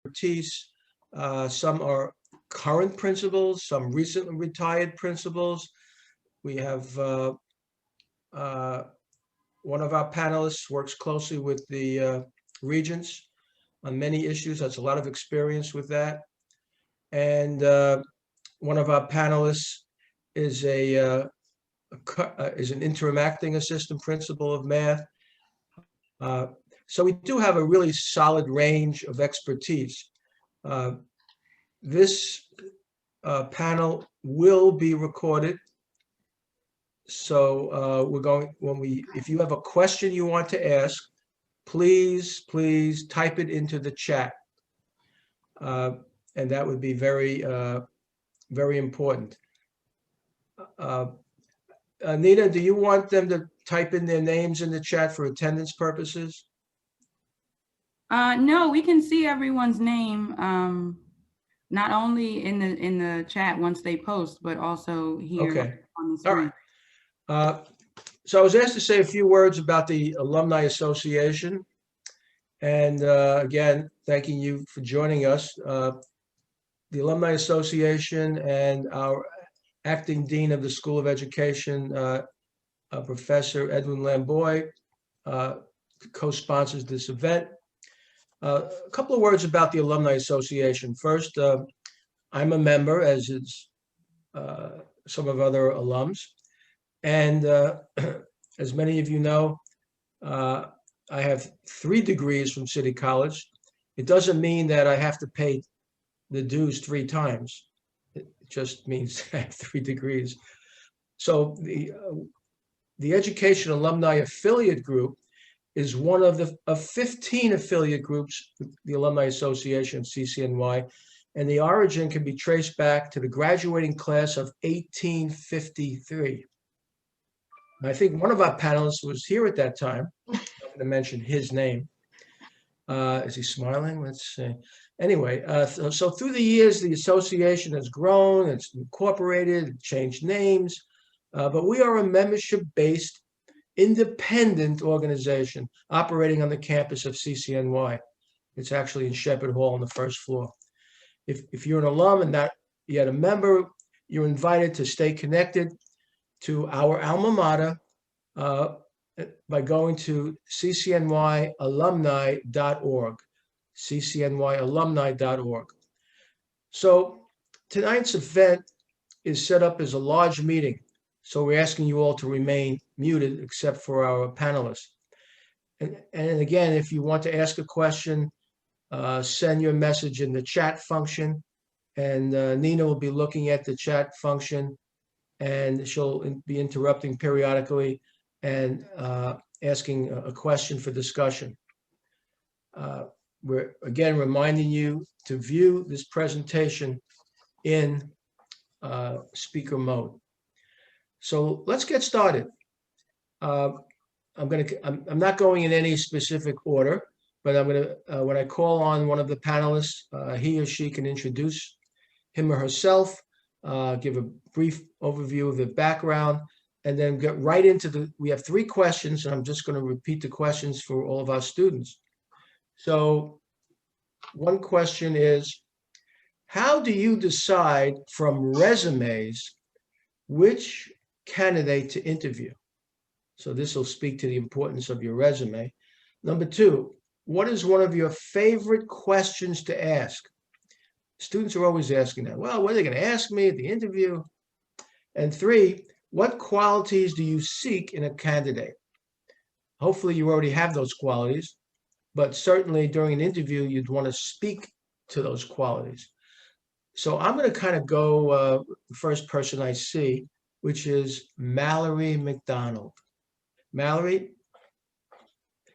expertise. Some are current principals, some recently retired principals. We have one of our panelists works closely with the regents on many issues, has a lot of experience with that. And one of our panelists is is an interim acting assistant principal of math. So we do have a really solid range of expertise. This panel will be recorded. So if you have a question you want to ask, please type it into the chat. And that would be very important. Nina, do you want them to type in their names in the chat for attendance purposes? No, we can see everyone's name, not only in the chat once they post, but also here on the screen. All right. So I was asked to say a few words about the Alumni Association. And again, thanking you for joining us. The Alumni Association and our acting dean of the School of Education, Professor Edwin Lamboy, co-sponsors this event. A couple of words about the Alumni Association. First, I'm a member, as is some of other alums. And as many of you know, I have 3 degrees from City College. It doesn't mean that I have to pay the dues 3 times. It just means I have 3 degrees. So the Education Alumni Affiliate Group is one of 15 affiliate groups, the Alumni Association, CCNY, and the origin can be traced back to the graduating class of 1853. I think one of our panelists was here at that time. I'm going to mention his name. Is he smiling? Let's see. Anyway, so through the years, the association has grown, it's incorporated, changed names, but we are a membership-based, independent organization operating on the campus of CCNY. It's actually in Shepherd Hall on the 1st floor. If you're an alum and not yet a member, you're invited to stay connected to our alma mater by going to ccnyalumni.org, ccnyalumni.org. So tonight's event is set up as a large meeting. So we're asking you all to remain muted except for our panelists. And again, if you want to ask a question, send your message in the chat function. And Nina will be looking at the chat function and she'll be interrupting periodically and asking a question for discussion. We're again reminding you to view this presentation in speaker mode. So let's get started. I'm not going in any specific order, but I'm going to, when I call on one of the panelists, he or she can introduce him or herself, give a brief overview of the background, and then get right into we have 3 questions, and I'm just going to repeat the questions for all of our students. So one question is, how do you decide from resumes which candidate to interview? So this will speak to the importance of your resume. Number 2, what is one of your favorite questions to ask? Students are always asking that. Well, what are they going to ask me at the interview? And 3, what qualities do you seek in a candidate? Hopefully you already have those qualities, but certainly during an interview, you'd want to speak to those qualities. So I'm going to kind of go the first person I see, which is Mallory Mcdonald. Mallory?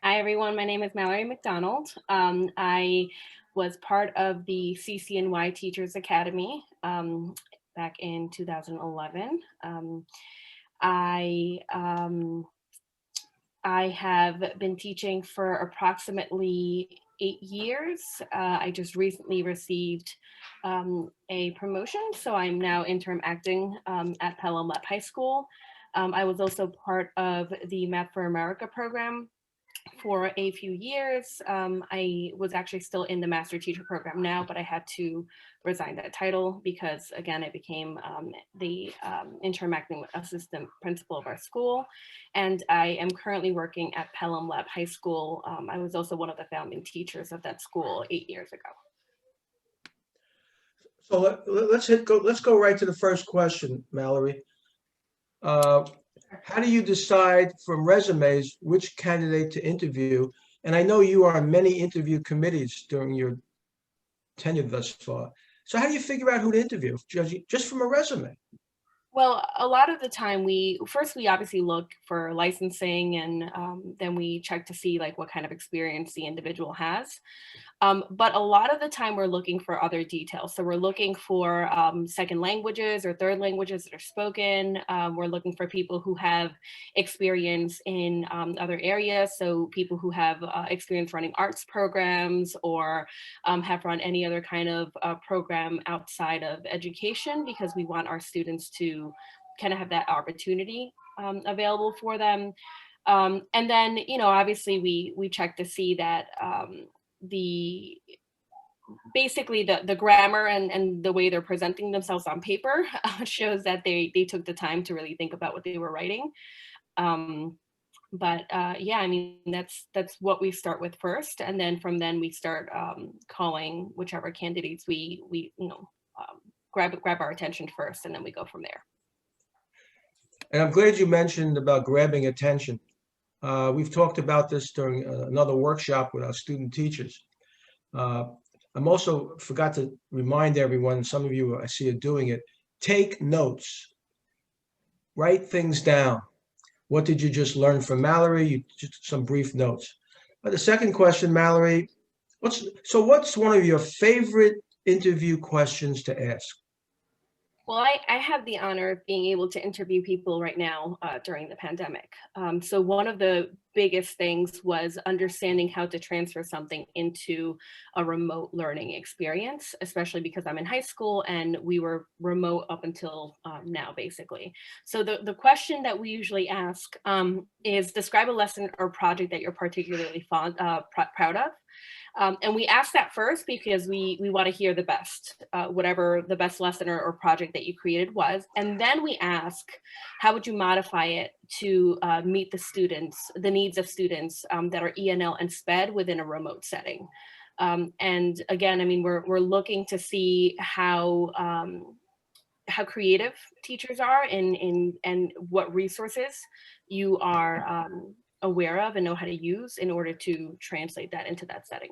Hi, everyone. My name is Mallory Mcdonald. I was part of the CCNY Teachers Academy back in 2011. I have been teaching for approximately 8 years. I just recently received a promotion, so I'm now interim acting at Pelham High School. I was also part of the Math for America program for a few years. I was actually still in the master teacher program now, but I had to resign that title because, again, I became the interim acting assistant principal of our school. And I am currently working at Pelham Lab High School. I was also one of the founding teachers of that school 8 years ago. So let's go right to the first question, Mallory. How do you decide from resumes which candidate to interview? And I know you are on many interview committees during your tenure thus far. So how do you figure out who to interview, just from a resume? Well, a lot of the time we obviously look for licensing, and then we check to see like what kind of experience the individual has. But a lot of the time we're looking for other details. So we're looking for second languages or third languages that are spoken. We're looking for people who have experience in other areas. So people who have experience running arts programs or have run any other kind of program outside of education, because we want our students to kind of have that opportunity available for them. And then, obviously we check to see that basically the grammar and the way they're presenting themselves on paper shows that they took the time to really think about what they were writing. But yeah, I mean, that's what we start with first. And then from then we start calling whichever candidates we grab our attention first, and then we go from there. And I'm glad you mentioned about grabbing attention. We've talked about this during another workshop with our student teachers. I'm also forgot to remind everyone, some of you I see are doing it, take notes, write things down. What did you just learn from Mallory? Just some brief notes. The second question, Mallory, what's one of your favorite interview questions to ask? Well, I have the honor of being able to interview people right now during the pandemic. So one of the biggest things was understanding how to transfer something into a remote learning experience, especially because I'm in high school and we were remote up until now, basically. So the question that we usually ask is, describe a lesson or project that you're particularly proud of. And we ask that first because we want to hear the best, whatever the best lesson or project that you created was. And then we ask, how would you modify it to meet the needs of students that are ENL and SPED within a remote setting? And again, I mean, we're looking to see how creative teachers are and what resources you are aware of and know how to use in order to translate that into that setting.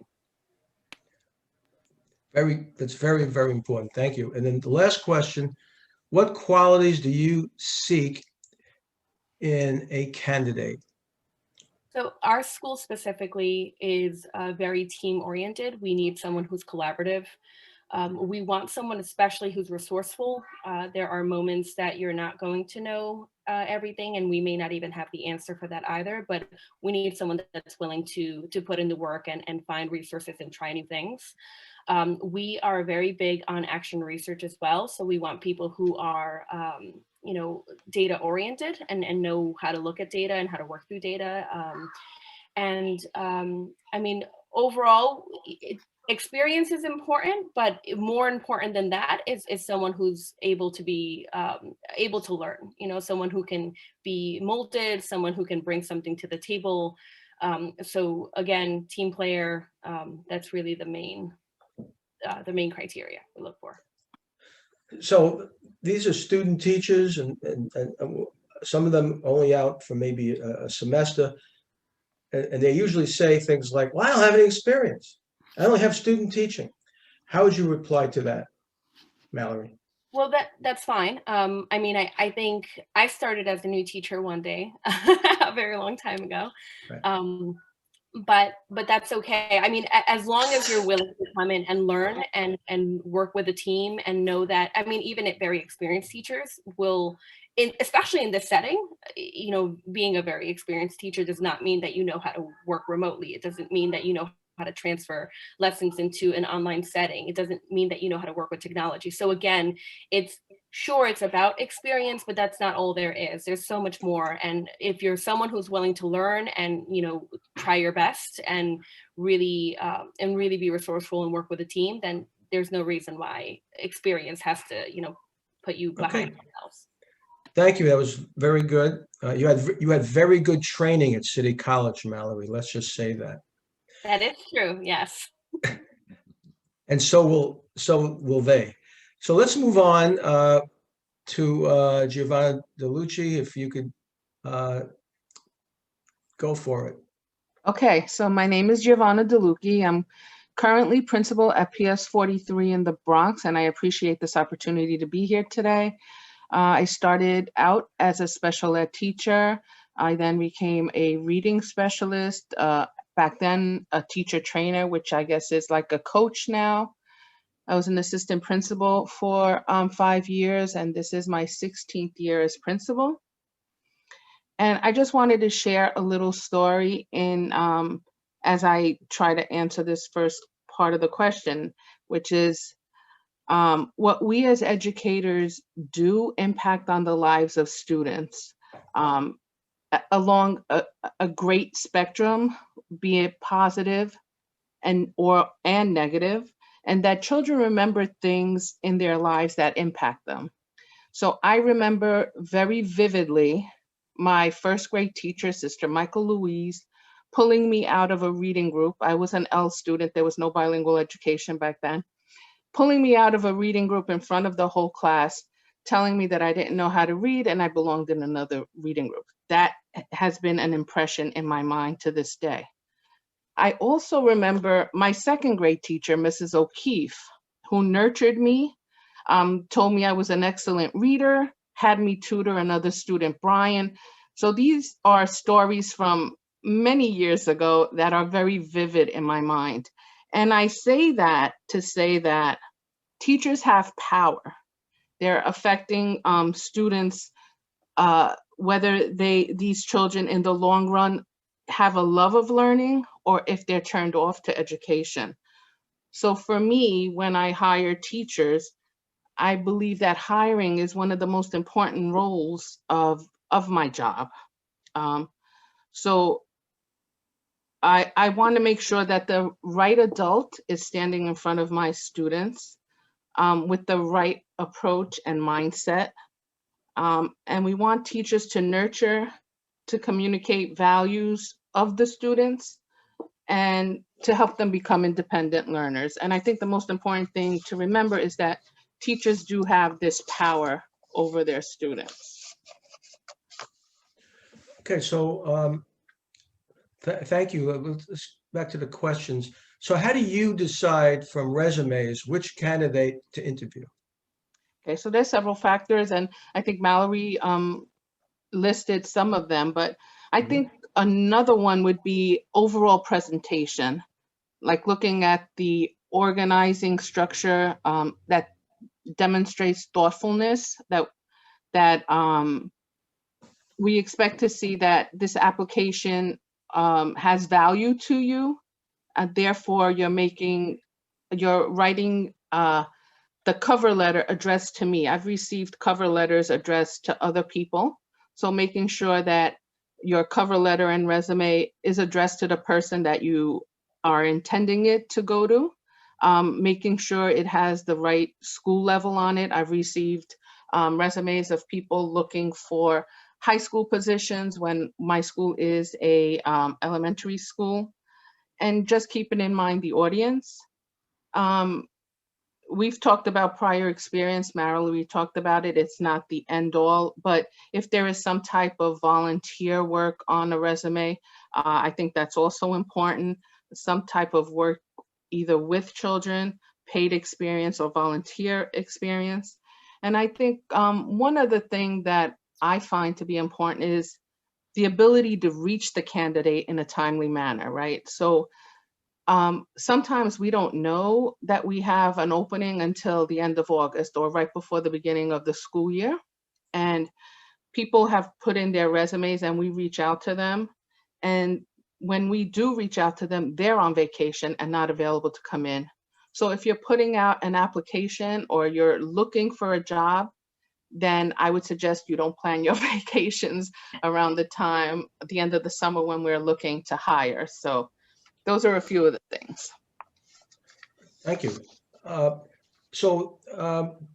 That's very, very important. Thank you. And then the last question, what qualities do you seek in a candidate? So our school specifically is very team oriented. We need someone who's collaborative. We want someone especially who's resourceful. There are moments that you're not going to know everything, and we may not even have the answer for that either, but we need someone that's willing to put in the work and find resources and try new things. We are very big on action research as well. So we want people who are, data oriented and know how to look at data and how to work through data. I mean, overall, experience is important, but more important than that is someone who's able to be able to learn, someone who can be molded, someone who can bring something to the table. So again, team player, that's really the main criteria we look for. So these are student teachers, and some of them only out for maybe a semester, and they usually say things like, well, I don't have any experience. I only have student teaching. How would you reply to that, Mallory? Well, that's fine. I mean, I think I started as a new teacher one day, a very long time ago. Right. But that's okay. I mean, as long as you're willing to come in and learn and work with a team and know that, I mean, even at very experienced teachers will, especially in this setting, being a very experienced teacher does not mean that you know how to work remotely. It doesn't mean that you know how to transfer lessons into an online setting. It doesn't mean that you know how to work with technology. So again, it's about experience, but that's not all there is. There's so much more. And if you're someone who's willing to learn and, you know, try your best and really be resourceful and work with a team, then there's no reason why experience has to, you know, put you behind something else. Thank you. That was very good. You had very good training at City College, Mallory. Let's just say that. That is true. Yes. And so will they. So let's move on to Giovanna DeLucci, if you could go for it. Okay, so my name is Giovanna DeLucci. I'm currently principal at PS 43 in the Bronx, and I appreciate this opportunity to be here today. I started out as a special ed teacher. I then became a reading specialist. Back then, a teacher trainer, which I guess is like a coach now. I was an assistant principal for 5 years, and this is my 16th year as principal. And I just wanted to share a little story as I try to answer this first part of the question, which is what we as educators do impact on the lives of students along a great spectrum, be it positive and negative, and that children remember things in their lives that impact them. So I remember very vividly my first grade teacher, Sister Michael Louise, pulling me out of a reading group. I was an L student. There was no bilingual education back then. Pulling me out of a reading group in front of the whole class, telling me that I didn't know how to read and I belonged in another reading group. That has been an impression in my mind to this day. I also remember my second grade teacher, Mrs. O'Keefe, who nurtured me, told me I was an excellent reader, had me tutor another student, Brian. So these are stories from many years ago that are very vivid in my mind. And I say that to say that teachers have power. They're affecting students, whether these children in the long run have a love of learning or if they're turned off to education. So for me, when I hire teachers, I believe that hiring is one of the most important roles of my job. So I want to make sure that the right adult is standing in front of my students with the right approach and mindset. And we want teachers to nurture, to communicate values of the students, and to help them become independent learners. And I think the most important thing to remember is that teachers do have this power over their students. Okay, so thank you. Let's back to the questions. So how do you decide from resumes which candidate to interview? Okay, so there's several factors, and I think Mallory listed some of them, but I think another one would be overall presentation, like looking at the organizing structure that demonstrates thoughtfulness, that we expect to see that this application has value to you, and therefore you're writing the cover letter addressed to me. I've received cover letters addressed to other people. So making sure that your cover letter and resume is addressed to the person that you are intending it to go to. Making sure it has the right school level on it. I've received resumes of people looking for high school positions when my school is a elementary school. And just keeping in mind the audience. We've talked about prior experience, Mallory talked about it, it's not the end all, but if there is some type of volunteer work on a resume, I think that's also important. Some type of work either with children, paid experience or volunteer experience. And I think one other thing that I find to be important is the ability to reach the candidate in a timely manner, right? So sometimes we don't know that we have an opening until the end of August or right before the beginning of the school year. And people have put in their resumes and we reach out to them. And when we do reach out to them, they're on vacation and not available to come in. So if you're putting out an application or you're looking for a job, then I would suggest you don't plan your vacations around the time at the end of the summer when we're looking to hire. So those are a few of the things. Thank you.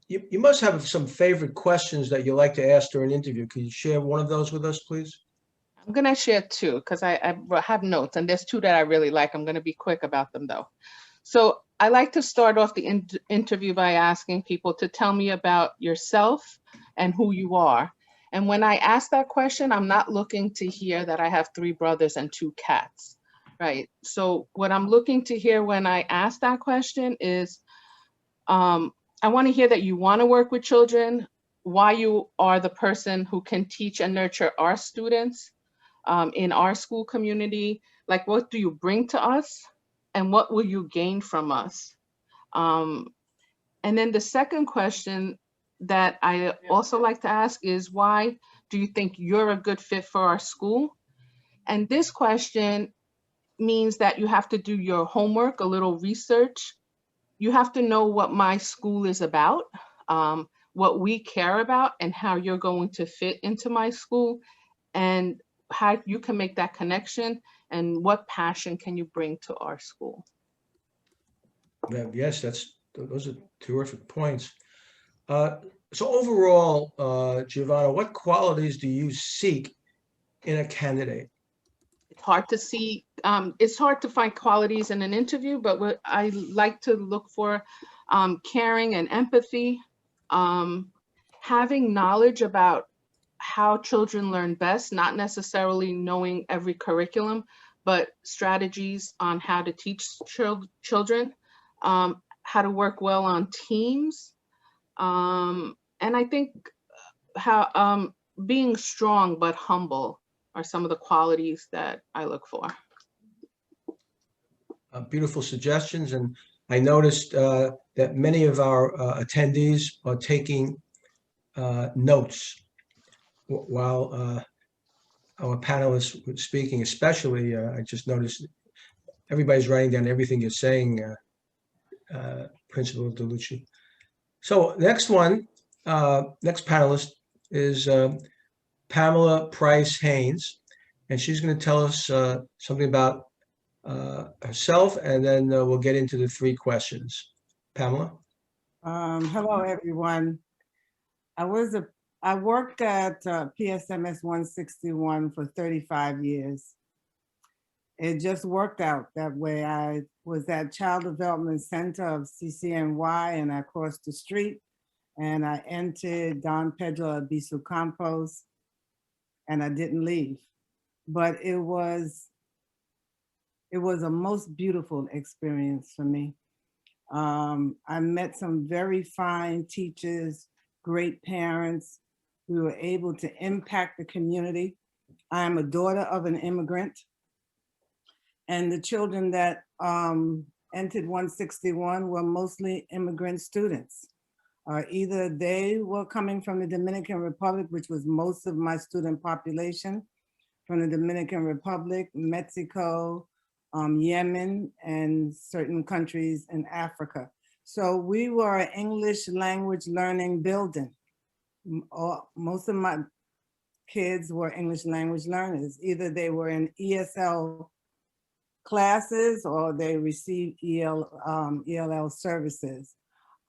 You must have some favorite questions that you like to ask during an interview. Can you share one of those with us, please? I'm going to share two because I have notes, and there's two that I really like. I'm going to be quick about them, though. So I like to start off the interview by asking people to tell me about yourself and who you are. And when I ask that question, I'm not looking to hear that I have 3 brothers and 2 cats, right? So what I'm looking to hear when I ask that question is, I want to hear that you want to work with children, why you are the person who can teach and nurture our students in our school community. Like, what do you bring to us? And what will you gain from us? And then the second question that I also like to ask is, why do you think you're a good fit for our school? And this question means that you have to do your homework, a little research. You have to know what my school is about, what we care about, and how you're going to fit into my school, and how you can make that connection, and what passion can you bring to our school. Yes, those are terrific points. So overall, Giovanna, what qualities do you seek in a candidate? It's hard to see, it's hard to find qualities in an interview, but what I like to look for, caring and empathy, having knowledge about how children learn best, not necessarily knowing every curriculum, but strategies on how to teach children, how to work well on teams. And I think how being strong but humble are some of the qualities that I look for. Beautiful suggestions. And I noticed that many of our attendees are taking notes while our panelists were speaking, especially. I just noticed everybody's writing down everything you're saying, Principal DeLucci. So next panelist is Pamela Price Haynes, and she's going to tell us something about herself, and then we'll get into the 3 questions. Pamela? Hello, everyone. I worked at PSMS 161 for 35 years. It just worked out that way. I was at Child Development Center of CCNY, and I crossed the street and I entered Don Pedro Abisu Campos, and I didn't leave. But it was a most beautiful experience for me. I met some very fine teachers, great parents. We were able to impact the community. I am a daughter of an immigrant, and the children that entered 161 were mostly immigrant students. Either they were coming from the Dominican Republic, which was most of my student population, from the Dominican Republic, Mexico, Yemen, and certain countries in Africa. So we were an English language learning building. Most of my kids were English language learners. Either they were in ESL classes or they received ELL services,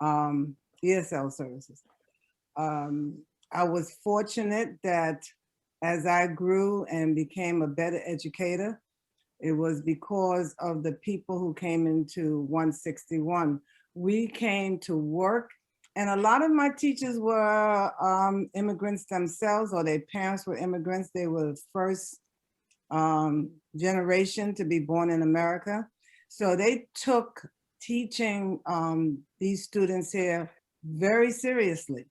ESL services. I was fortunate that as I grew and became a better educator, it was because of the people who came into 161. We came to work, and a lot of my teachers were immigrants themselves, or their parents were immigrants. They were the first generation to be born in America. So they took teaching these students here very seriously.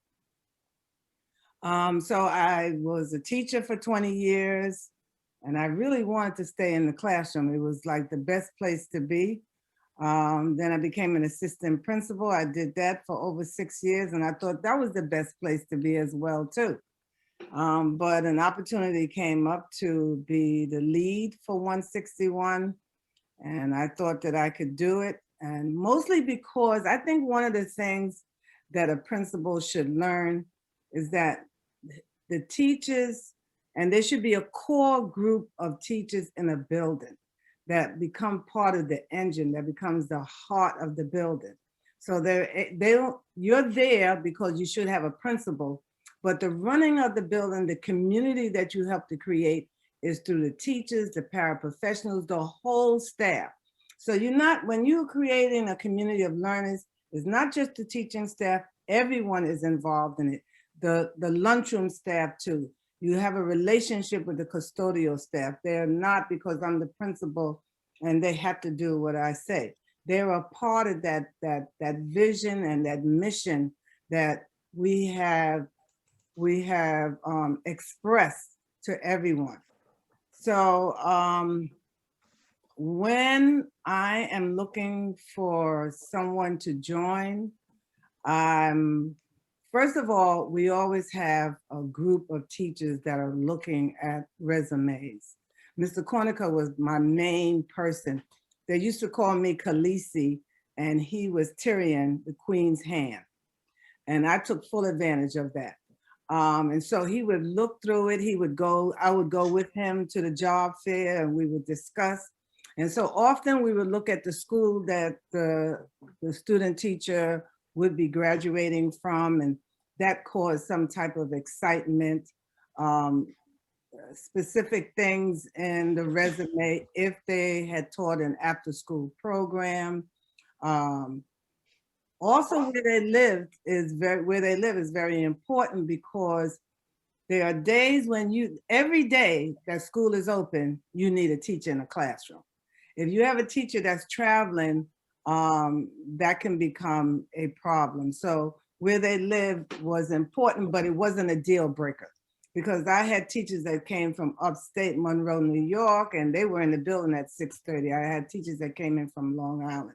So I was a teacher for 20 years, and I really wanted to stay in the classroom. It was like the best place to be. Then I became an assistant principal. I did that for over 6 years, and I thought that was the best place to be as well, too. But an opportunity came up to be the lead for 161, and I thought that I could do it. And mostly because I think one of the things that a principal should learn is that the teachers, and there should be a core group of teachers in a building that become part of the engine, that becomes the heart of the building. So you're there because you should have a principal, but the running of the building, the community that you help to create is through the teachers, the paraprofessionals, the whole staff. So when you're creating a community of learners, it's not just the teaching staff, everyone is involved in it. The lunchroom staff too. You have a relationship with the custodial staff. They're not because I'm the principal and they have to do what I say. They're a part of that vision and that mission that we have expressed to everyone. So when I am looking for someone to join, first of all, we always have a group of teachers that are looking at resumes. Mr. Cornico was my main person. They used to call me Khaleesi, and he was Tyrion, the Queen's hand. And I took full advantage of that. And so he would look through it. I would go with him to the job fair and we would discuss. And so often we would look at the school that the student teacher would be graduating from, and that caused some type of excitement, specific things in the resume, if they had taught an after-school program. Also, where they live is very important, because there are days when every day that school is open, you need a teacher in a classroom. If you have a teacher that's traveling, that can become a problem. So where they live was important, but it wasn't a deal breaker, because I had teachers that came from upstate Monroe, New York, and they were in the building at 6:30. I had teachers that came in from Long Island.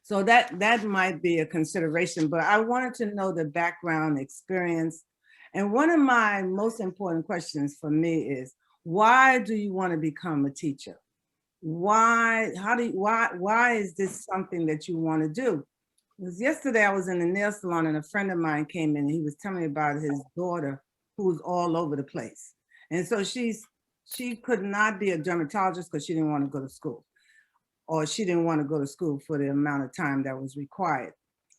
So that might be a consideration, but I wanted to know the background experience. And one of my most important questions for me is, why do you want to become a teacher? Why is this something that you want to do? Because yesterday I was in the nail salon and a friend of mine came in and he was telling me about his daughter who's all over the place. And so she could not be a dermatologist because she didn't want to go to school, or she didn't want to go to school for the amount of time that was required.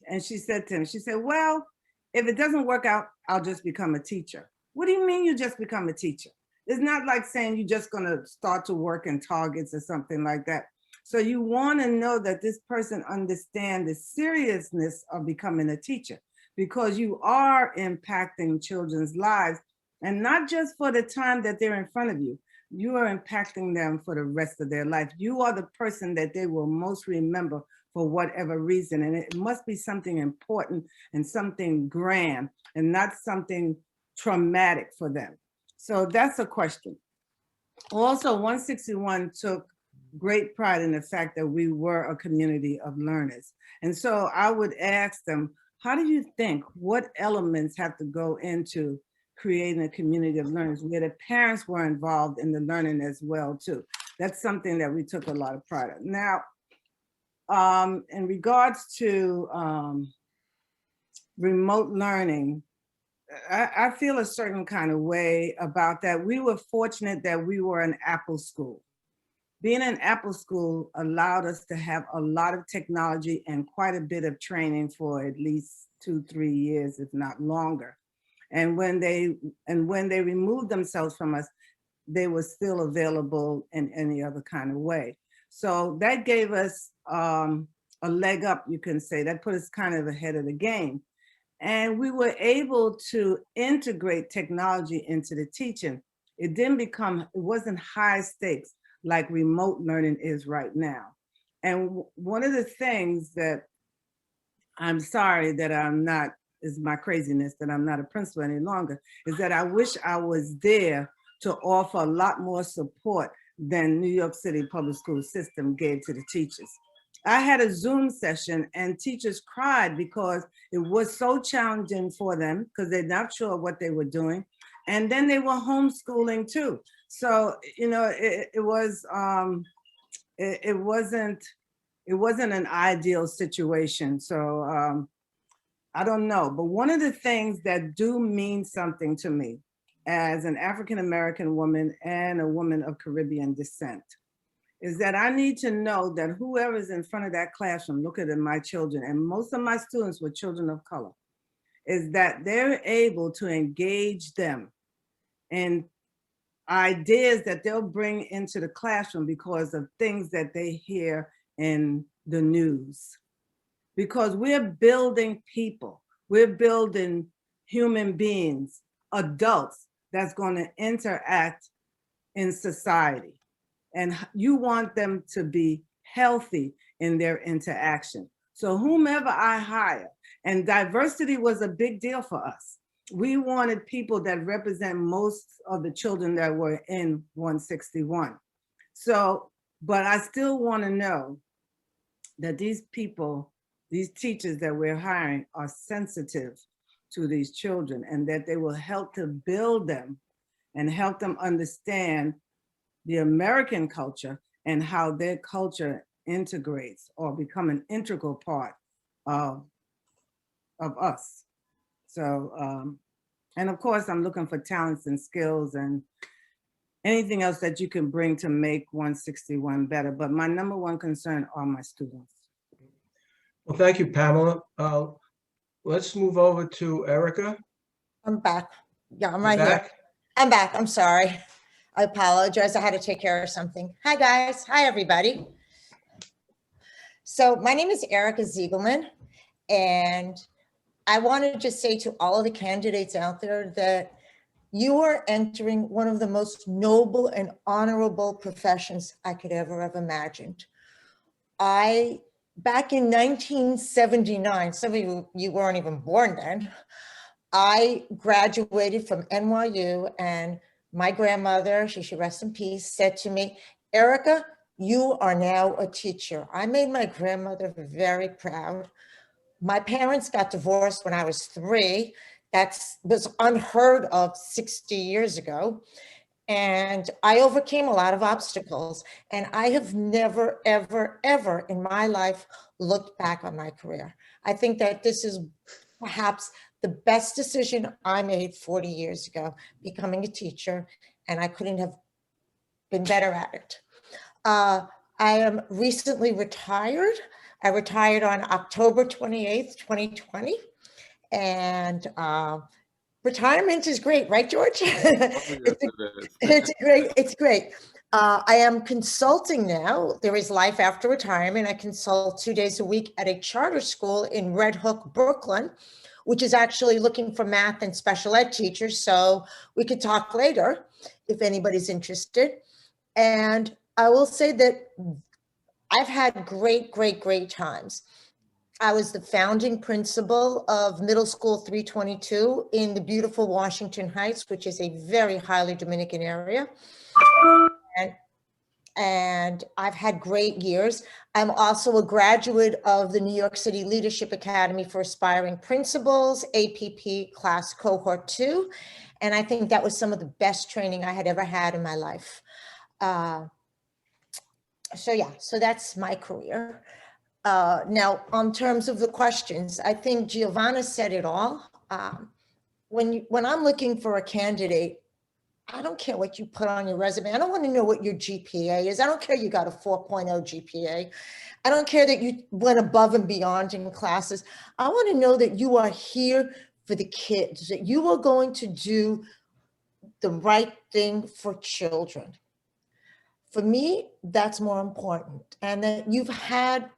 And she said to him, she said, well, if it doesn't work out, I'll just become a teacher. What do you mean you just become a teacher? It's not like saying you're just going to start to work in Targets or something like that. So you want to know that this person understands the seriousness of becoming a teacher, because you are impacting children's lives, and not just for the time that they're in front of you. You are impacting them for the rest of their life. You are the person that they will most remember for whatever reason. And it must be something important and something grand, and not something traumatic for them. So that's a question. Also, 161 took great pride in the fact that we were a community of learners. And so I would ask them, how do you think, what elements have to go into creating a community of learners where the parents were involved in the learning as well too? That's something that we took a lot of pride in. Now, in regards to remote learning, I feel a certain kind of way about that. We were fortunate that we were an Apple school. Being an Apple school allowed us to have a lot of technology and quite a bit of training for at least 2-3 years, if not longer. And when they removed themselves from us, they were still available in any other kind of way. So that gave us a leg up, you can say. That put us kind of ahead of the game. And we were able to integrate technology into the teaching. It wasn't high stakes like remote learning is right now. And one of the things that I'm sorry that I'm not, is my craziness that I'm not a principal any longer, is that I wish I was there to offer a lot more support than New York City public school system gave to the teachers. I had a Zoom session and teachers cried because it was so challenging for them because they're not sure what they were doing. And then they were homeschooling too. So, you know, it wasn't an ideal situation. So I don't know. But one of the things that do mean something to me as an African-American woman and a woman of Caribbean descent is that I need to know that whoever's in front of that classroom looking at my children, and most of my students were children of color, is that they're able to engage them in ideas that they'll bring into the classroom because of things that they hear in the news. Because we're building people, we're building human beings, adults that's going to interact in society. And you want them to be healthy in their interaction. So whomever I hire, and diversity was a big deal for us. We wanted people that represent most of the children that were in 161. So, but I still want to know that these people, these teachers that we're hiring are sensitive to these children and that they will help to build them and help them understand the American culture and how their culture integrates or become an integral part of us. So, and of course, I'm looking for talents and skills and anything else that you can bring to make 161 better. But my number one concern are my students. Well, thank you, Pamela. Let's move over to Erica. I'm back. Yeah, I'm You're right here. back? I'm back. I'm sorry. I apologize. I had to take care of something. Hi, guys. Hi, everybody. So my name is Erica Ziegelman, and I want to just say to all of the candidates out there that you are entering one of the most noble and honorable professions I could ever have imagined. Back in 1979, some of you weren't even born then, I graduated from NYU, and my grandmother, she should rest in peace, said to me, Erica, you are now a teacher. I made my grandmother very proud. My parents got divorced when I was 3. That was unheard of 60 years ago. And I overcame a lot of obstacles. And I have never, ever, ever in my life looked back on my career. I think that this is perhaps the best decision I made 40 years ago, becoming a teacher, and I couldn't have been better at it. I am recently retired. I retired on October 28th, 2020. And retirement is great, right, George? It's great. I am consulting now. There is life after retirement. I consult 2 days a week at a charter school in Red Hook, Brooklyn, which is actually looking for math and special ed teachers. So we could talk later if anybody's interested. And I will say that I've had great, great, great times. I was the founding principal of Middle School 322 in the beautiful Washington Heights, which is a very highly Dominican area. And I've had great years. I'm also a graduate of the New York City Leadership Academy for Aspiring Principals, APP Class Cohort 2. And I think that was some of the best training I had ever had in my life. So that's my career. Now, on terms of the questions, I think Giovanna said it all. When I'm looking for a candidate, I don't care what you put on your resume. I don't want to know what your GPA is. I don't care you got a 4.0 GPA. I don't care that you went above and beyond in classes. I want to know that you are here for the kids, that you are going to do the right thing for children. For me, that's more important. And that you've had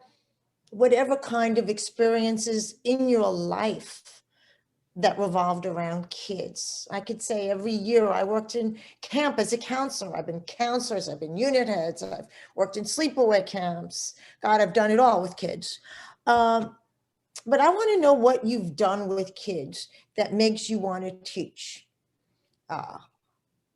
whatever kind of experiences in your life that revolved around kids. I could say every year I worked in camp as a counselor. I've been counselors, I've been unit heads, I've worked in sleepaway camps. God, I've done it all with kids. But I want to know what you've done with kids that makes you want to teach.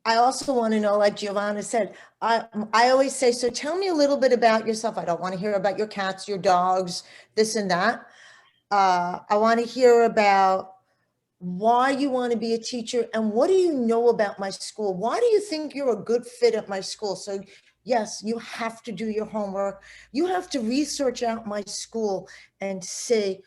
I also want to know, like Giovanna said, I always say, so tell me a little bit about yourself. I don't want to hear about your cats, your dogs, this and that. I want to hear about why you want to be a teacher and what do you know about my school? Why do you think you're a good fit at my school? So yes, you have to do your homework. You have to research out my school and say,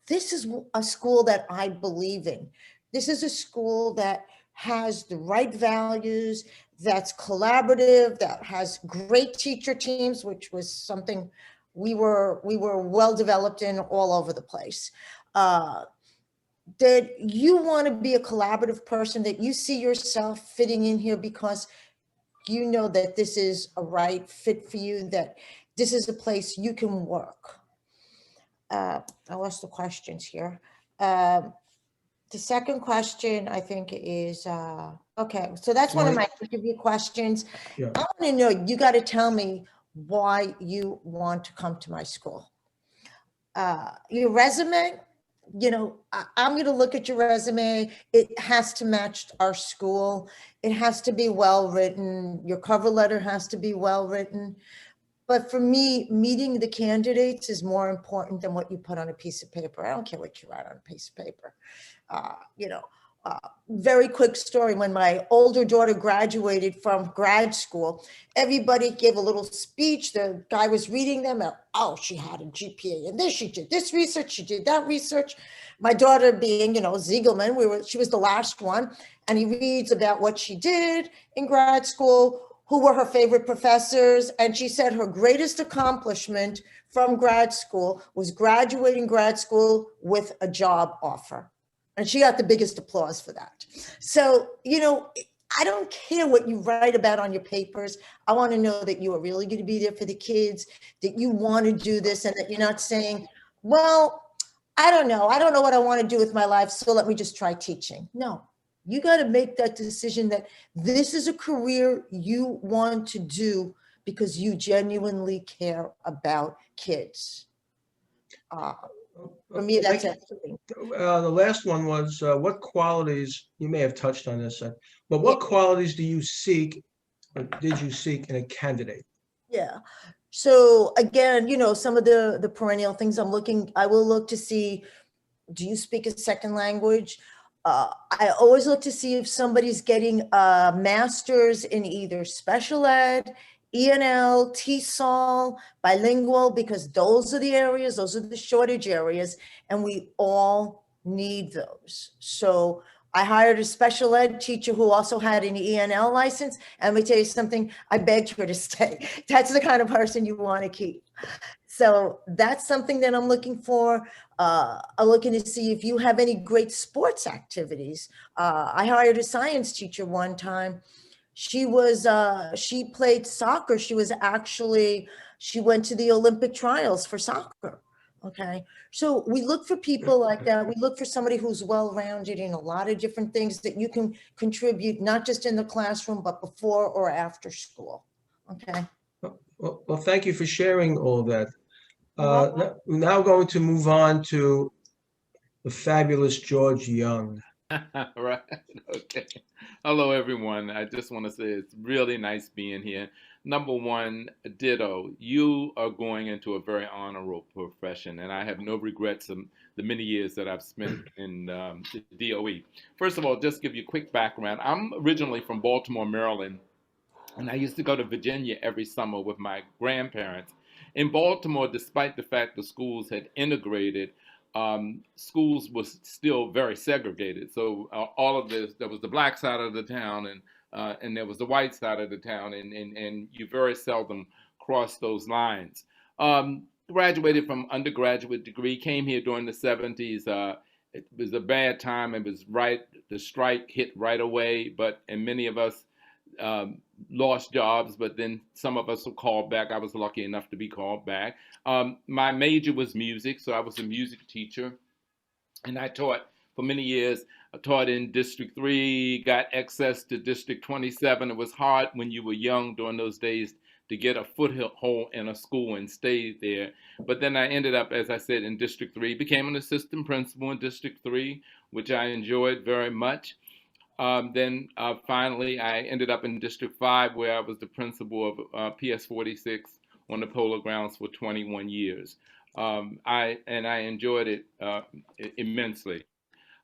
this is a school that I believe in. This is a school that has the right values, that's collaborative, that has great teacher teams, which was something we were well developed in all over the place. That you want to be a collaborative person, that you see yourself fitting in here because you know that this is a right fit for you, that this is a place you can work. I lost the questions here. The second question, I think, is, okay, so that's one of my interview questions. Yeah. I want to know, you got to tell me why you want to come to my school. Your resume, you know, I'm going to look at your resume. It has to match our school. It has to be well written. Your cover letter has to be well written. But for me, meeting the candidates is more important than what you put on a piece of paper. I don't care what you write on a piece of paper. You know, very quick story. When my older daughter graduated from grad school, everybody gave a little speech. The guy was reading them. Oh, she had a GPA and this, she did this research, she did that research. My daughter being, you know, Ziegelman, she was the last one. And he reads about what she did in grad school, who were her favorite professors. And she said her greatest accomplishment from grad school was graduating grad school with a job offer. And she got the biggest applause for that. So, you know, I don't care what you write about on your papers. I want to know that you are really going to be there for the kids, that you want to do this, and that you're not saying, well, I don't know what I want to do with my life, so let me just try teaching. No, you got to make that decision that this is a career you want to do because you genuinely care about kids. For me, that's everything. The last one was, what qualities, you may have touched on this, but what qualities do you seek, or did you seek in a candidate? Yeah. So again, you know, some of the perennial things I will look to see, do you speak a second language? I always look to see if somebody's getting a master's in either special ed, ENL, TESOL, bilingual, because those are the areas, those are the shortage areas, and we all need those. So I hired a special ed teacher who also had an ENL license. And let me tell you something, I begged her to stay. That's the kind of person you want to keep. So that's something that I'm looking for. I'm looking to see if you have any great sports activities. I hired a science teacher one time. She played soccer. She went to the Olympic trials for soccer. Okay. So we look for people like that. We look for somebody who's well-rounded in a lot of different things that you can contribute, not just in the classroom, but before or after school. Okay. Well, thank you for sharing all that. We're now going to move on to the fabulous George Young. Right. Okay. Hello, everyone. I just want to say it's really nice being here. Number one, ditto. You are going into a very honorable profession, and I have no regrets of the many years that I've spent in the DOE. First of all, just give you a quick background. I'm originally from Baltimore, Maryland, and I used to go to Virginia every summer with my grandparents. In Baltimore, despite the fact the schools had integrated, schools was still very segregated. So all of this, there was the black side of the town and there was the white side of the town, and you very seldom crossed those lines. Graduated from undergraduate degree, came here during the 70s. It was a bad time. It was the strike hit right away, and many of us lost jobs, but then some of us were called back. I was lucky enough to be called back. My major was music, so I was a music teacher, and I taught for many years. I taught in District 3, got access to District 27. It was hard when you were young during those days to get a foothold in a school and stay there. But then I ended up, as I said, in District 3, became an assistant principal in District 3, which I enjoyed very much. Then finally, I ended up in District 5, where I was the principal of PS 46 on the Polo Grounds for 21 years. I enjoyed it immensely.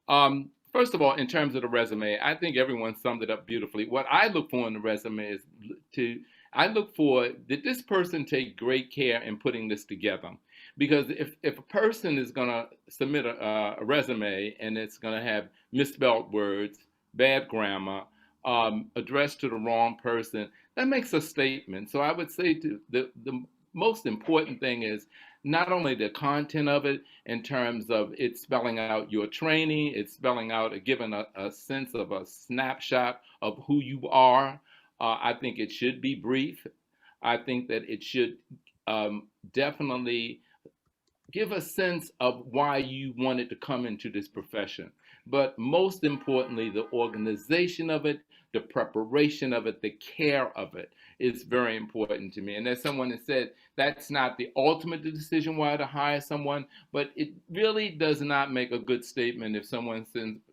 First of all, in terms of the resume, I think everyone summed it up beautifully. What I look for in the resume is I look for, did this person take great care in putting this together? Because if a person is going to submit a resume and it's going to have misspelled words, bad grammar, addressed to the wrong person, that makes a statement. So I would say the most important thing is not only the content of it in terms of it spelling out your training, it's spelling out, giving a sense of a snapshot of who you are. I think it should be brief. I think that it should definitely give a sense of why you wanted to come into this profession. But most importantly, the organization of it, the preparation of it, the care of it is very important to me. And as someone has said, that's not the ultimate decision why to hire someone, but it really does not make a good statement if someone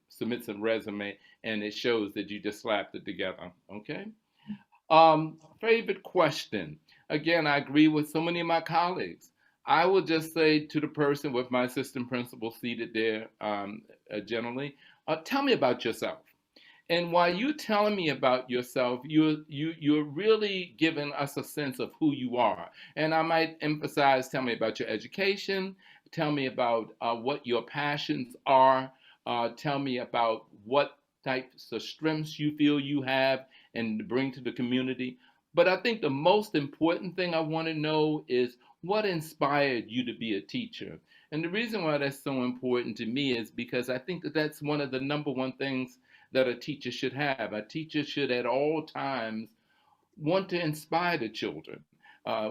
submits a resume and it shows that you just slapped it together, okay? Favorite question. Again, I agree with so many of my colleagues. I will just say to the person with my assistant principal seated there generally, tell me about yourself. And while you're telling me about yourself, you're really giving us a sense of who you are. And I might emphasize, tell me about your education, tell me about what your passions are, tell me about what types of strengths you feel you have and bring to the community. But I think the most important thing I want to know is what inspired you to be a teacher. And the reason why that's so important to me is because I think that that's one of the number one things that a teacher should have. A teacher should at all times want to inspire the children.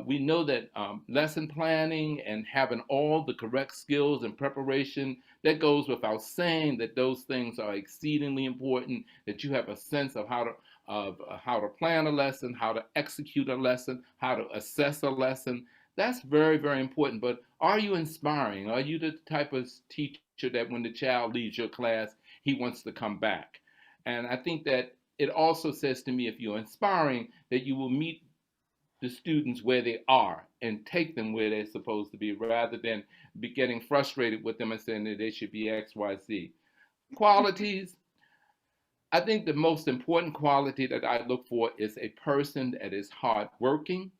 We know that lesson planning and having all the correct skills and preparation, that goes without saying that those things are exceedingly important, that you have a sense of how to plan a lesson, how to execute a lesson, how to assess a lesson. That's very, very important. But are you inspiring? Are you the type of teacher that when the child leaves your class, he wants to come back? And I think that it also says to me, if you're inspiring, that you will meet the students where they are and take them where they're supposed to be, rather than be getting frustrated with them and saying that they should be X, Y, Z. Qualities. I think the most important quality that I look for is a person that is hardworking,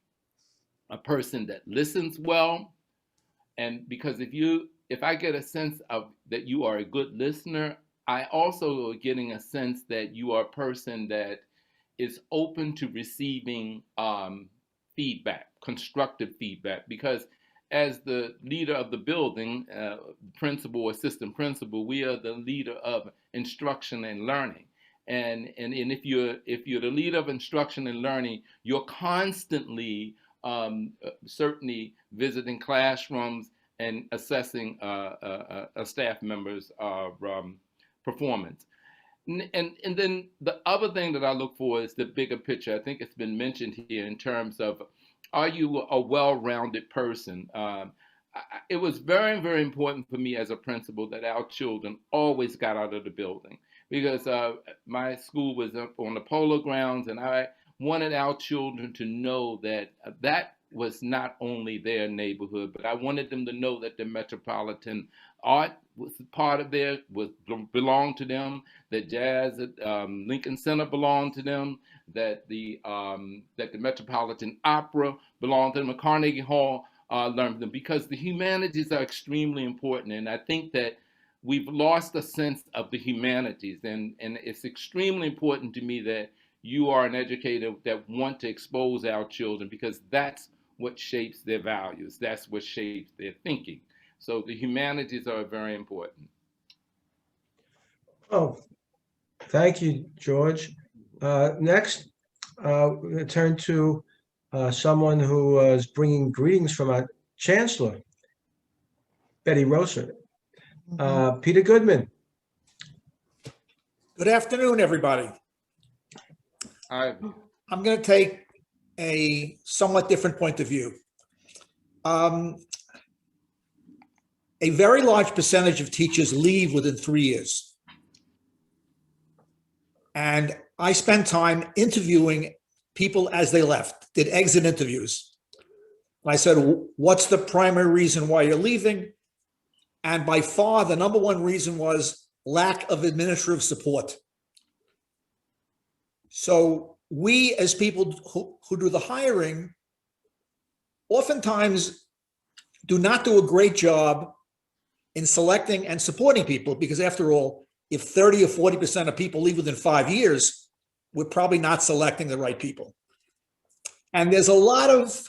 a person that listens well. And because if I get a sense of that you are a good listener, I also are getting a sense that you are a person that is open to receiving feedback, constructive feedback, because as the leader of the building, principal, assistant principal, we are the leader of instruction and learning. And if you're the leader of instruction and learning, you're constantly certainly visiting classrooms and assessing a staff member's performance. And then the other thing that I look for is the bigger picture. I think it's been mentioned here in terms of, are you a well-rounded person? It was very, very important for me as a principal that our children always got out of the building, because my school was up on the Polo Grounds, and I wanted our children to know that that was not only their neighborhood, but I wanted them to know that the Metropolitan Art was part of belonged to them, that jazz at Lincoln Center belonged to them, that the Metropolitan Opera belonged to them, and Carnegie Hall learned them, because the humanities are extremely important. And I think that we've lost a sense of the humanities, and it's extremely important to me that you are an educator that want to expose our children, because that's what shapes their values. That's what shapes their thinking. So the humanities are very important. Oh, thank you, George. Next, we're going to turn to someone who is bringing greetings from our chancellor, Betty Roser. Peter Goodman. Good afternoon, everybody. I'm going to take a somewhat different point of view. A very large percentage of teachers leave within 3 years. And I spent time interviewing people as they left, did exit interviews. I said, what's the primary reason why you're leaving? And by far, the number one reason was lack of administrative support. So we, as people who do the hiring, oftentimes do not do a great job in selecting and supporting people, because after all, if 30 or 40% of people leave within 5 years, we're probably not selecting the right people. And there's a lot of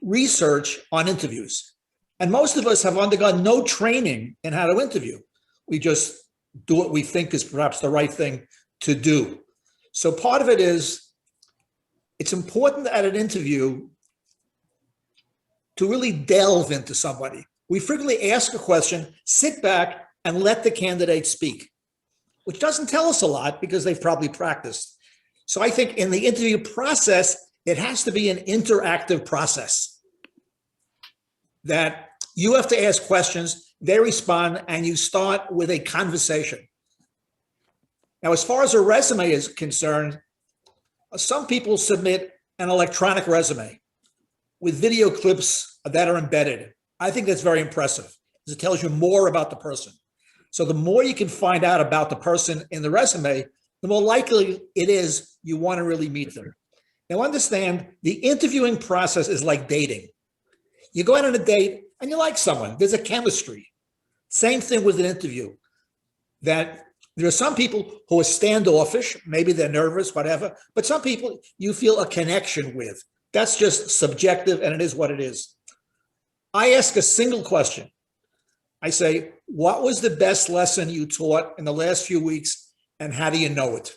research on interviews. And most of us have undergone no training in how to interview. We just do what we think is perhaps the right thing to do. So part of it is, it's important at an interview to really delve into somebody. We frequently ask a question, sit back and let the candidate speak, which doesn't tell us a lot because they've probably practiced. So I think in the interview process, it has to be an interactive process that you have to ask questions, they respond, and you start with a conversation. Now, as far as a resume is concerned, some people submit an electronic resume with video clips that are embedded. I think that's very impressive because it tells you more about the person. So the more you can find out about the person in the resume, the more likely it is you want to really meet them. Now understand, the interviewing process is like dating. You go out on a date and you like someone, there's a chemistry. Same thing with an interview, that there are some people who are standoffish, maybe they're nervous, whatever, but some people you feel a connection with. That's just subjective, and it is what it is. I ask a single question. I say, what was the best lesson you taught in the last few weeks, and how do you know it?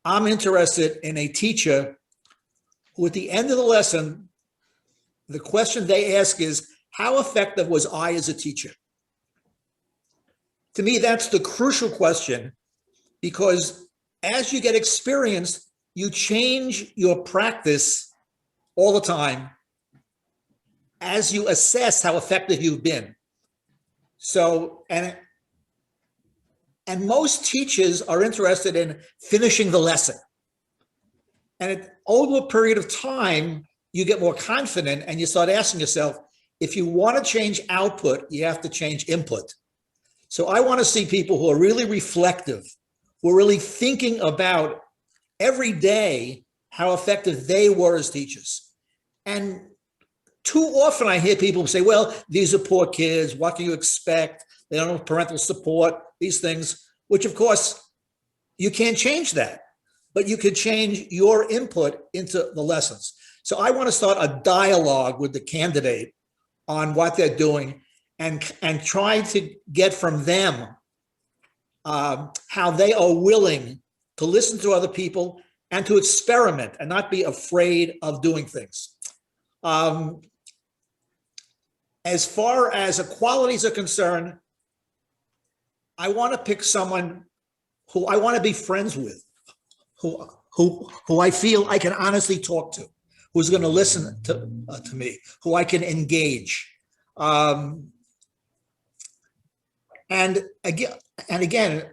I'm interested in a teacher who at the end of the lesson, the question they ask is, how effective was I as a teacher? To me, that's the crucial question, because as you get experience, you change your practice all the time as you assess how effective you've been. So, and most teachers are interested in finishing the lesson. And over a period of time, you get more confident and you start asking yourself, if you want to change output, you have to change input. So I want to see people who are really reflective, who are really thinking about every day how effective they were as teachers. And too often I hear people say, well, these are poor kids. What can you expect? They don't have parental support, these things, which of course you can't change that, but you could change your input into the lessons. So I want to start a dialogue with the candidate on what they're doing and try to get from them how they are willing to listen to other people and to experiment and not be afraid of doing things. As far as qualities are concerned, I want to pick someone who I want to be friends with, who I feel I can honestly talk to, who's going to listen to me, who I can engage. And again,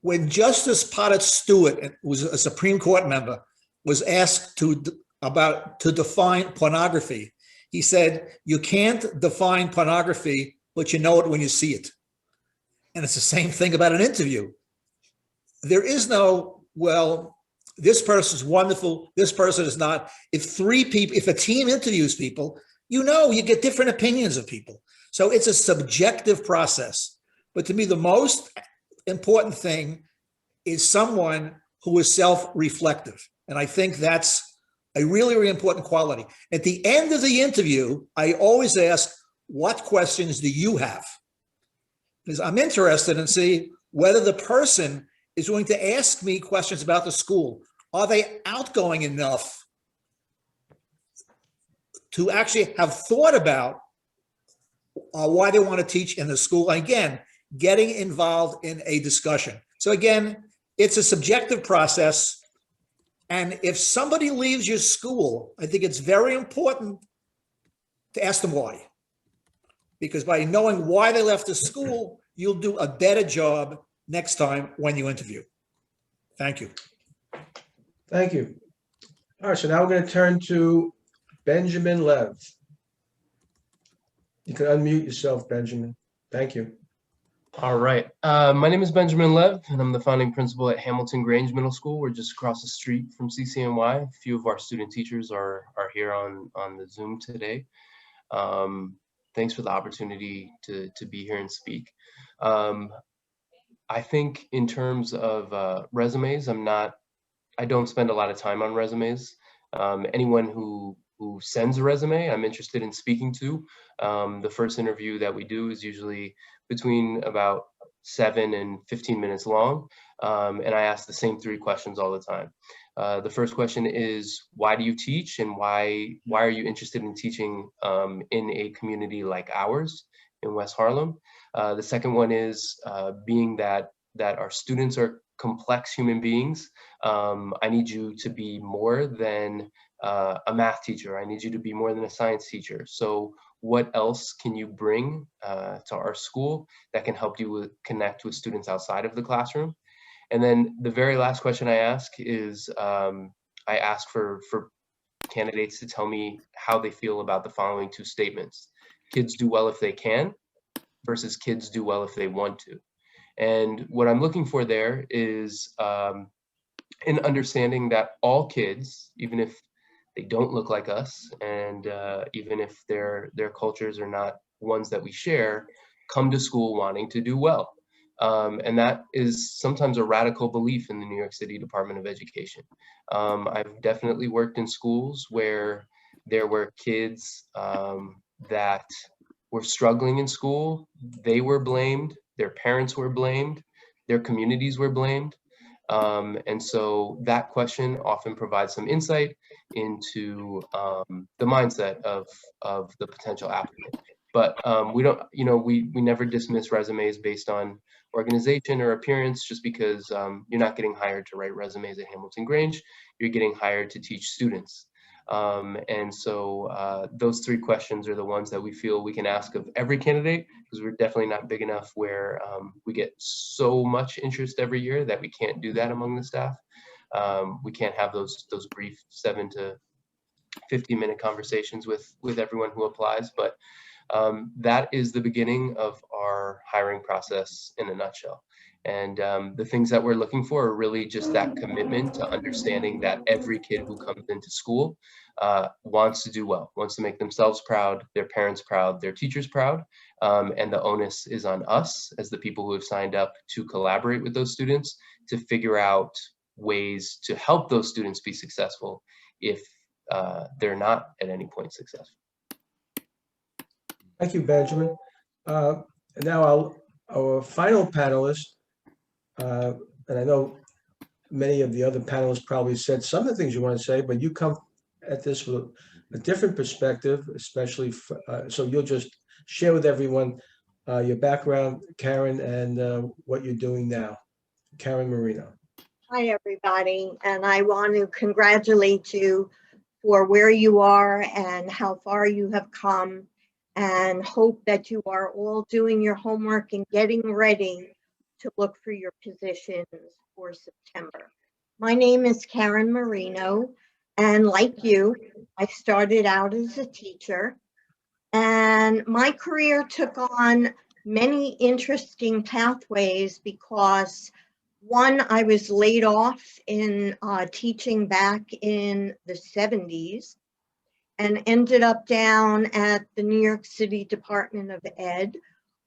when Justice Potter Stewart, who was a Supreme Court member, was asked to define pornography, he said, you can't define pornography, but you know it when you see it. And it's the same thing about an interview. There is no, well, this person's wonderful, this person is not. If a team interviews people, you get different opinions of people. So it's a subjective process. But to me, the most important thing is someone who is self-reflective. And I think that's a really, really important quality. At the end of the interview, I always ask, what questions do you have? Because I'm interested in see whether the person is going to ask me questions about the school. Are they outgoing enough to actually have thought about why they want to teach in the school? And again, getting involved in a discussion. So again, it's a subjective process. And if somebody leaves your school, I think it's very important to ask them why. Because by knowing why they left the school, you'll do a better job next time when you interview. Thank you. Thank you. All right, so now we're going to turn to Benjamin Lev. You can unmute yourself, Benjamin. Thank you. All right. My name is Benjamin Lev, and I'm the founding principal at Hamilton Grange Middle School. We're just across the street from CCNY. A few of our student teachers are here on the Zoom today. Thanks for the opportunity to be here and speak. I think in terms of resumes, I don't spend a lot of time on resumes. Anyone who sends a resume, I'm interested in speaking to. The first interview that we do is usually between about 7 and 15 minutes long. And I ask the same 3 questions all the time. The first question is, why do you teach, and why are you interested in teaching in a community like ours in West Harlem? The second one is, being that our students are complex human beings, I need you to be more than a math teacher. I need you to be more than a science teacher. So what else can you bring to our school that can help you connect with students outside of the classroom? And then the very last question I ask is, I ask for candidates to tell me how they feel about the following 2 statements. Kids do well if they can versus kids do well if they want to. And what I'm looking for there is an understanding that all kids, even if they don't look like us, and even if their cultures are not ones that we share, come to school wanting to do well. And that is sometimes a radical belief in the New York City Department of Education. I've definitely worked in schools where there were kids that were struggling in school. They were blamed, their parents were blamed, their communities were blamed. And so that question often provides some insight into the mindset of the potential applicant. But we don't, we never dismiss resumes based on organization or appearance just because you're not getting hired to write resumes at Hamilton Grange, you're getting hired to teach students. And so those 3 questions are the ones that we feel we can ask of every candidate, because we're definitely not big enough where we get so much interest every year that we can't do that among the staff. We can't have those brief 7 to 15-minute conversations with everyone who applies, but that is the beginning of our hiring process in a nutshell. And the things that we're looking for are really just that commitment to understanding that every kid who comes into school wants to do well, wants to make themselves proud, their parents proud, their teachers proud. And the onus is on us as the people who have signed up to collaborate with those students to figure out ways to help those students be successful if they're not at any point successful. Thank you, Benjamin. And now our final panelist, and I know many of the other panelists probably said some of the things you want to say, but you come at this with a different perspective, especially, so you'll just share with everyone your background, Karen, and what you're doing now. Karen Marino. Hi, everybody, and I want to congratulate you for where you are and how far you have come, and hope that you are all doing your homework and getting ready to look for your positions for September. My name is Karen Marino, and like you, I started out as a teacher, and my career took on many interesting pathways because, one, I was laid off in teaching back in the 70s and ended up down at the New York City Department of Ed,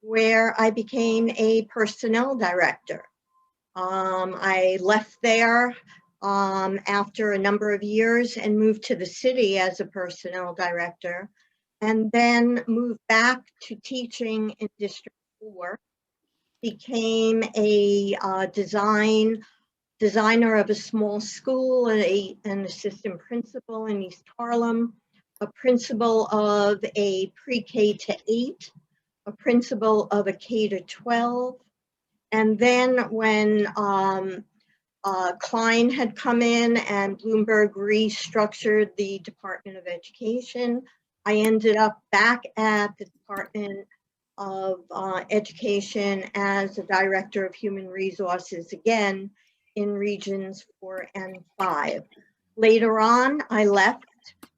where I became a personnel director. I left there after a number of years and moved to the city as a personnel director, and then moved back to teaching in District 4, became a designer of a small school, an assistant principal in East Harlem, a principal of a pre-K to 8, a principal of a K to 12. And then when Klein had come in and Bloomberg restructured the Department of Education, I ended up back at the Department of education as a director of human resources, again, in regions 4 and 5. Later on, I left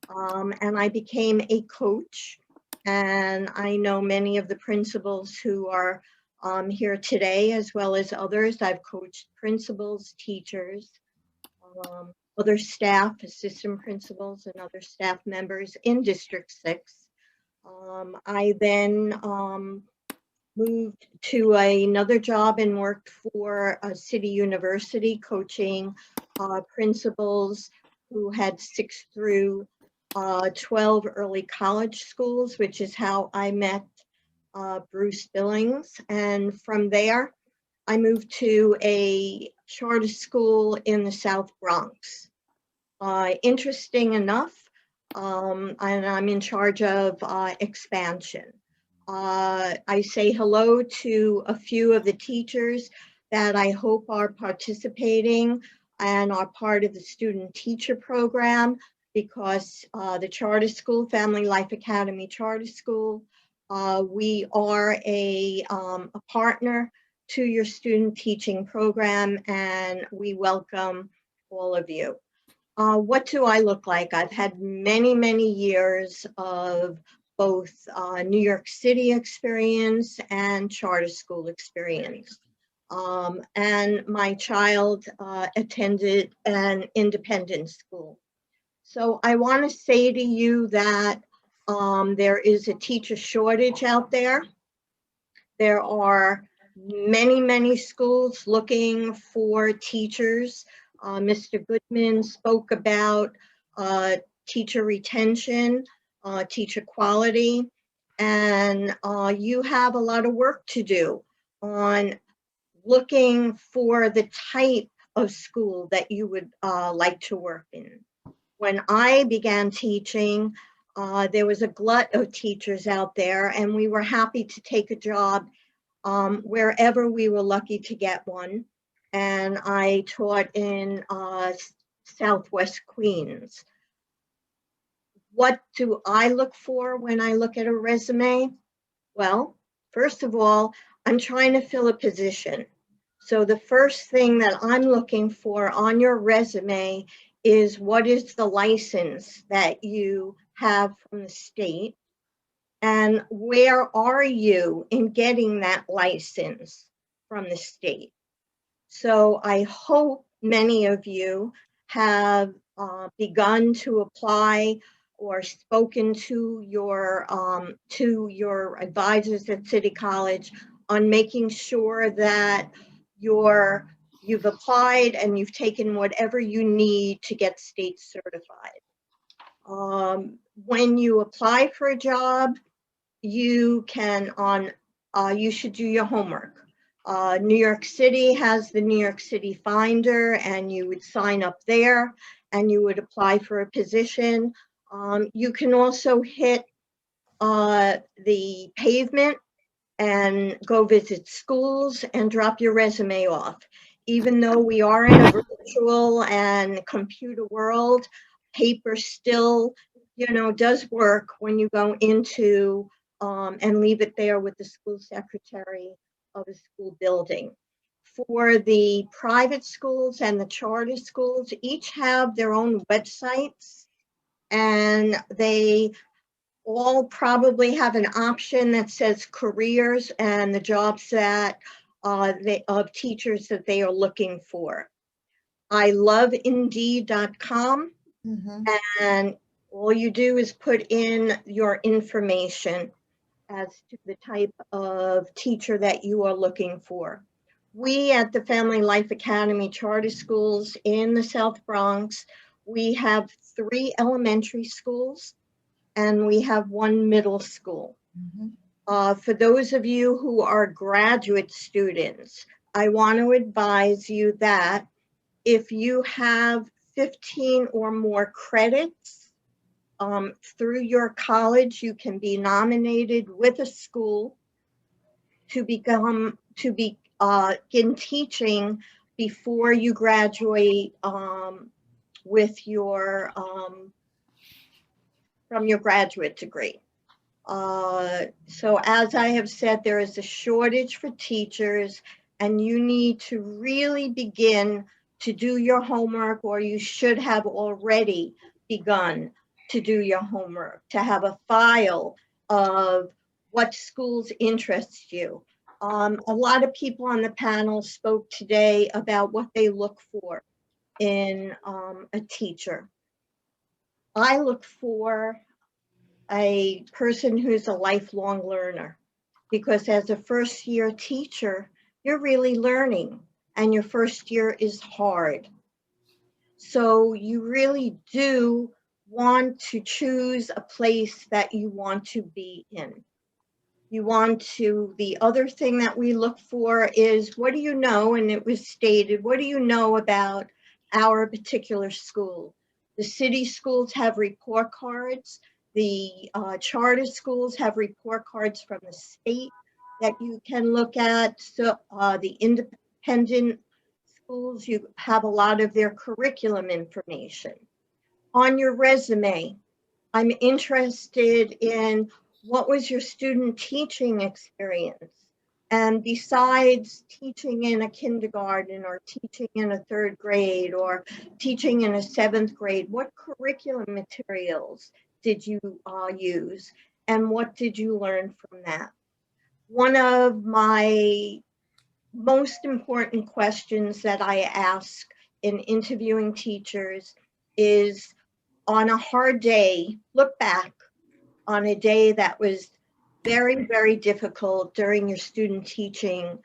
and I became a coach. And I know many of the principals who are here today, as well as others. I've coached principals, teachers, other staff, assistant principals, and other staff members in District 6. I then moved to another job and worked for a city university, coaching principals who had 6 through 12 early college schools, which is how I met Bruce Billings. And from there, I moved to a charter school in the South Bronx. Interesting enough, and I'm in charge of expansion. I say hello to a few of the teachers that I hope are participating and are part of the student teacher program, because the charter school, Family Life Academy Charter School, we are a partner to your student teaching program, and we welcome all of you. What do I look like? I've had many, many years of both New York City experience and charter school experience. And my child attended an independent school. So I want to say to you that there is a teacher shortage out there. There are many, many schools looking for teachers. Mr. Goodman spoke about teacher retention, teacher quality, and you have a lot of work to do on looking for the type of school that you would like to work in. When I began teaching, there was a glut of teachers out there, and we were happy to take a job wherever we were lucky to get one. And I taught in Southwest Queens. What do I look for when I look at a resume? Well, first of all, I'm trying to fill a position. So the first thing that I'm looking for on your resume is, what is the license that you have from the state? And where are you in getting that license from the state? So I hope many of you have begun to apply or spoken to your advisors at City College on making sure that you've applied and you've taken whatever you need to get state certified. When you apply for a job, you should do your homework. New York City has the New York City Finder, and you would sign up there and you would apply for a position. You can also hit the pavement and go visit schools and drop your resume off. Even though we are in a virtual and computer world, paper still, does work when you go into and leave it there with the school secretary of a school building. For the private schools and the charter schools, each have their own websites, and they all probably have an option that says careers and the jobs that of teachers that they are looking for. I love Indeed.com, and all you do is put in your information as to the type of teacher that you are looking for. We at the Family Life Academy Charter Schools in the South Bronx, we have 3 elementary schools and we have 1 middle school. For those of you who are graduate students, I want to advise you that if you have 15 or more credits through your college, you can be nominated with a school to begin teaching before you graduate with your from your graduate degree. So as I have said, there is a shortage for teachers, and you need to really begin to do your homework, or you should have already begun to do your homework, to have a file of what schools interest you. A lot of people on the panel spoke today about what they look for in a teacher. I look for a person who's a lifelong learner, because as a first year teacher, you're really learning, and your first year is hard. So you really do want to choose a place that you want to be in. You want to, the other thing that we look for is, what do you know? And it was stated, what do you know about our particular school? The city schools have report cards. The charter schools have report cards from the state that you can look at. So the independent schools, you have a lot of their curriculum information. On your resume, I'm interested in, what was your student teaching experience? And besides teaching in a kindergarten, or teaching in a 3rd grade, or teaching in a 7th grade, what curriculum materials did you use? And what did you learn from that? One of my most important questions that I ask in interviewing teachers is, on a hard day, look back on a day that was very, very difficult during your student teaching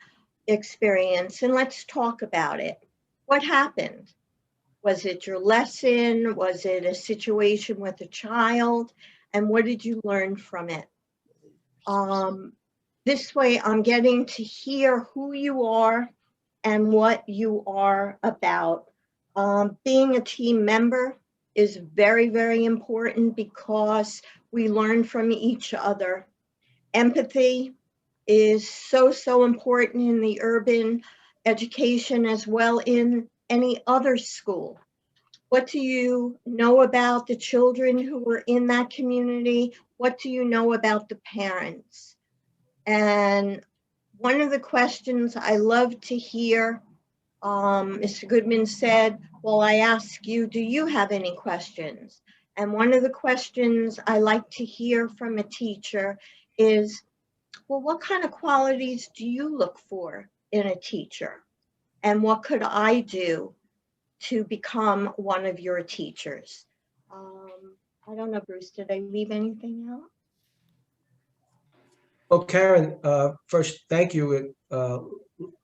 experience, and let's talk about it. What happened? Was it your lesson? Was it a situation with a child? And what did you learn from it? This way, I'm getting to hear who you are and what you are about. Being a team member is very, very important, because we learn from each other. Empathy is so, so important in the urban education, as well in any other school. What do you know about the children who were in that community? What do you know about the parents? And one of the questions I love to hear, Mr. Goodman said, well, I ask you, do you have any questions? And one of the questions I like to hear from a teacher is, well, what kind of qualities do you look for in a teacher? And what could I do to become one of your teachers? I don't know, Bruce, did I leave anything out? Well, Karen, first, thank you. A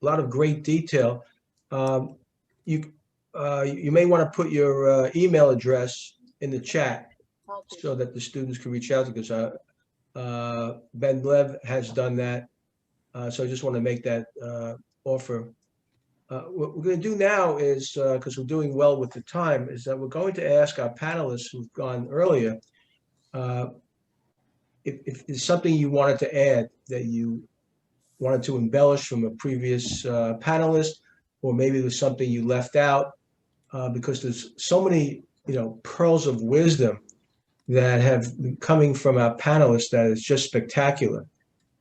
lot of great detail. You may want to put your email address in the chat so that the students can reach out, because Ben Lev has done that. So I just want to make that offer. What we're going to do now is, because we're doing well with the time, is that we're going to ask our panelists who've gone earlier, if there's something you wanted to add, that you wanted to embellish from a previous panelist, or maybe there's something you left out, because there's so many, pearls of wisdom that have been coming from our panelists that is just spectacular.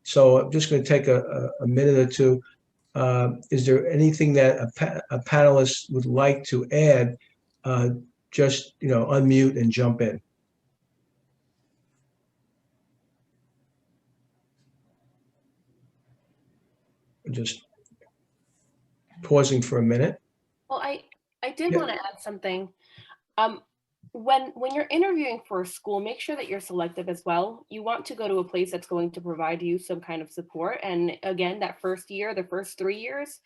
So I'm just going to take a minute or two. Is there anything that a panelist would like to add? Just, unmute and jump in. Just pausing for a minute. Well, I did want to add something. When you're interviewing for a school, make sure that you're selective as well. You want to go to a place that's going to provide you some kind of support. And again, that first year, the first 3 years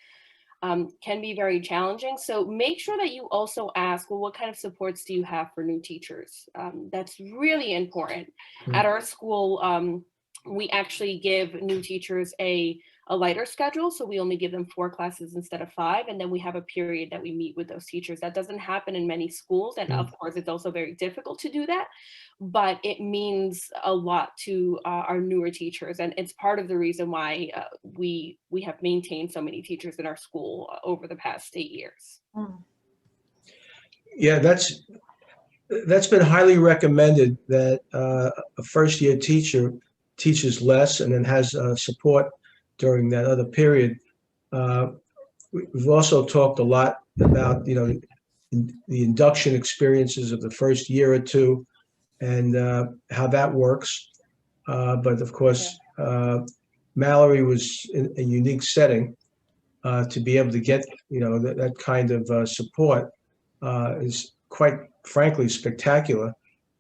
can be very challenging. So make sure that you also ask, well, what kind of supports do you have for new teachers? That's really important. At our school, we actually give new teachers a lighter schedule. So we only give them 4 classes instead of 5. And then we have a period that we meet with those teachers. That doesn't happen in many schools. And of course, it's also very difficult to do that. But it means a lot to our newer teachers. And it's part of the reason why we have maintained so many teachers in our school over the past 8 years. Yeah, that's been highly recommended, that a first year teacher teaches less and then has support during that other period. We've also talked a lot about, you know, the induction experiences of the first year or two and how that works. But of course, Mallory was in a unique setting to be able to get, you know, that kind of support is quite frankly spectacular.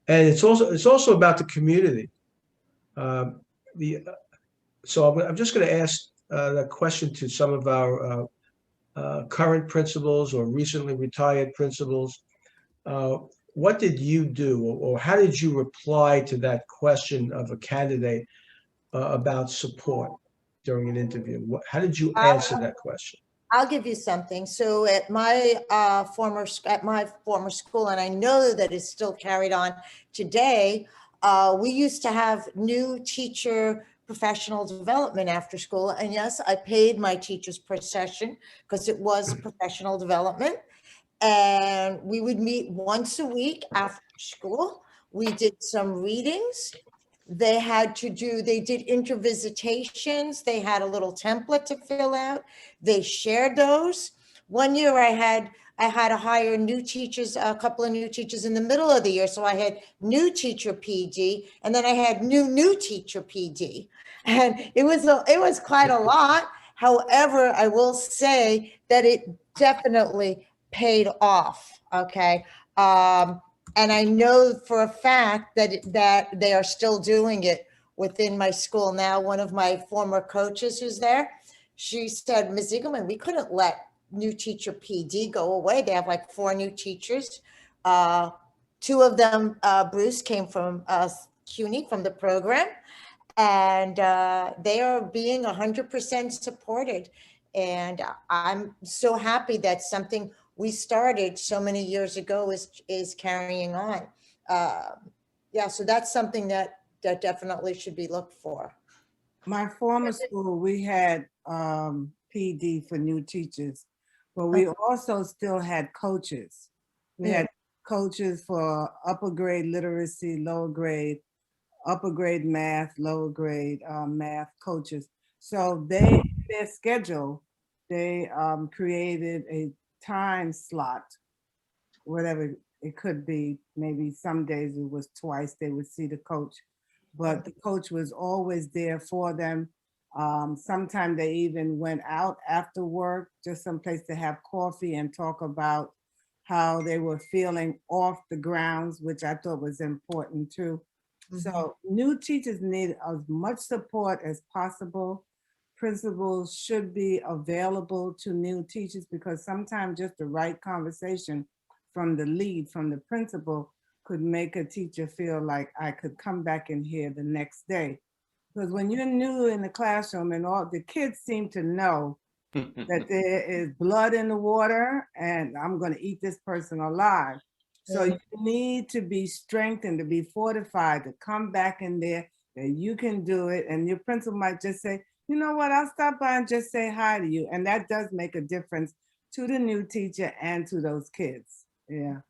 And it's also about the community. So I'm just going to ask that question to some of our current principals or recently retired principals. What did you do, or how did you reply to that question of a candidate about support during an interview? How did you answer that question? I'll give you something. So at my former school, and I know that it's still carried on today, we used to have new teacher professional development after school. And yes, I paid my teachers per session because it was professional development. And we would meet once a week after school. We did some readings. They did intervisitations. They had a little template to fill out. They shared those. One year I had to hire new teachers, a couple of new teachers in the middle of the year. So I had new teacher PD, and then I had new teacher PD. And it was quite a lot. However, I will say that it definitely paid off. Okay. And I know for a fact that they are still doing it within my school now. One of my former coaches who's there, she said, Ms. Eagleman, we couldn't let new teacher PD go away. They have like 4 new teachers. 2 of them, Bruce, came from CUNY, from the program. And they are being 100% supported. And I'm so happy that something we started so many years ago is carrying on. Yeah, so that's something that definitely should be looked for. My former school, we had PD for new teachers, but we also still had coaches. We had coaches for upper grade literacy, lower grade, upper grade math, lower grade math coaches. So their schedule, they created a time slot, whatever it could be. Maybe some days it was twice they would see the coach, but the coach was always there for them. Sometimes they even went out after work, just someplace to have coffee and talk about how they were feeling off the grounds, which I thought was important too. So new teachers need as much support as possible. Principals should be available to new teachers because sometimes just the right conversation from the lead, from the principal, could make a teacher feel like I could come back in here the next day. Because when you're new in the classroom and all the kids seem to know that there is blood in the water and I'm going to eat this person alive. So you need to be strengthened, to be fortified, to come back in there, that you can do it. And your principal might just say, you know what, I'll stop by and just say hi to you. And that does make a difference to the new teacher and to those kids. Yeah.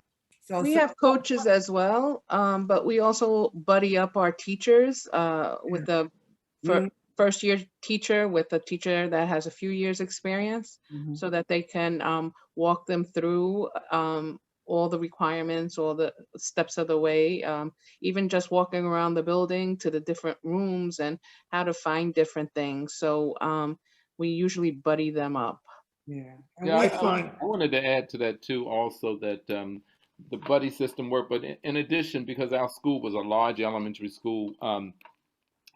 So we have coaches as well, but we also buddy up our teachers with the first year teacher with a teacher that has a few years experience so that they can walk them through all the requirements, all the steps of the way, even just walking around the building to the different rooms and how to find different things. So we usually buddy them up. Yeah, I wanted to add to that too, also that the buddy system worked, but in addition, because our school was a large elementary school,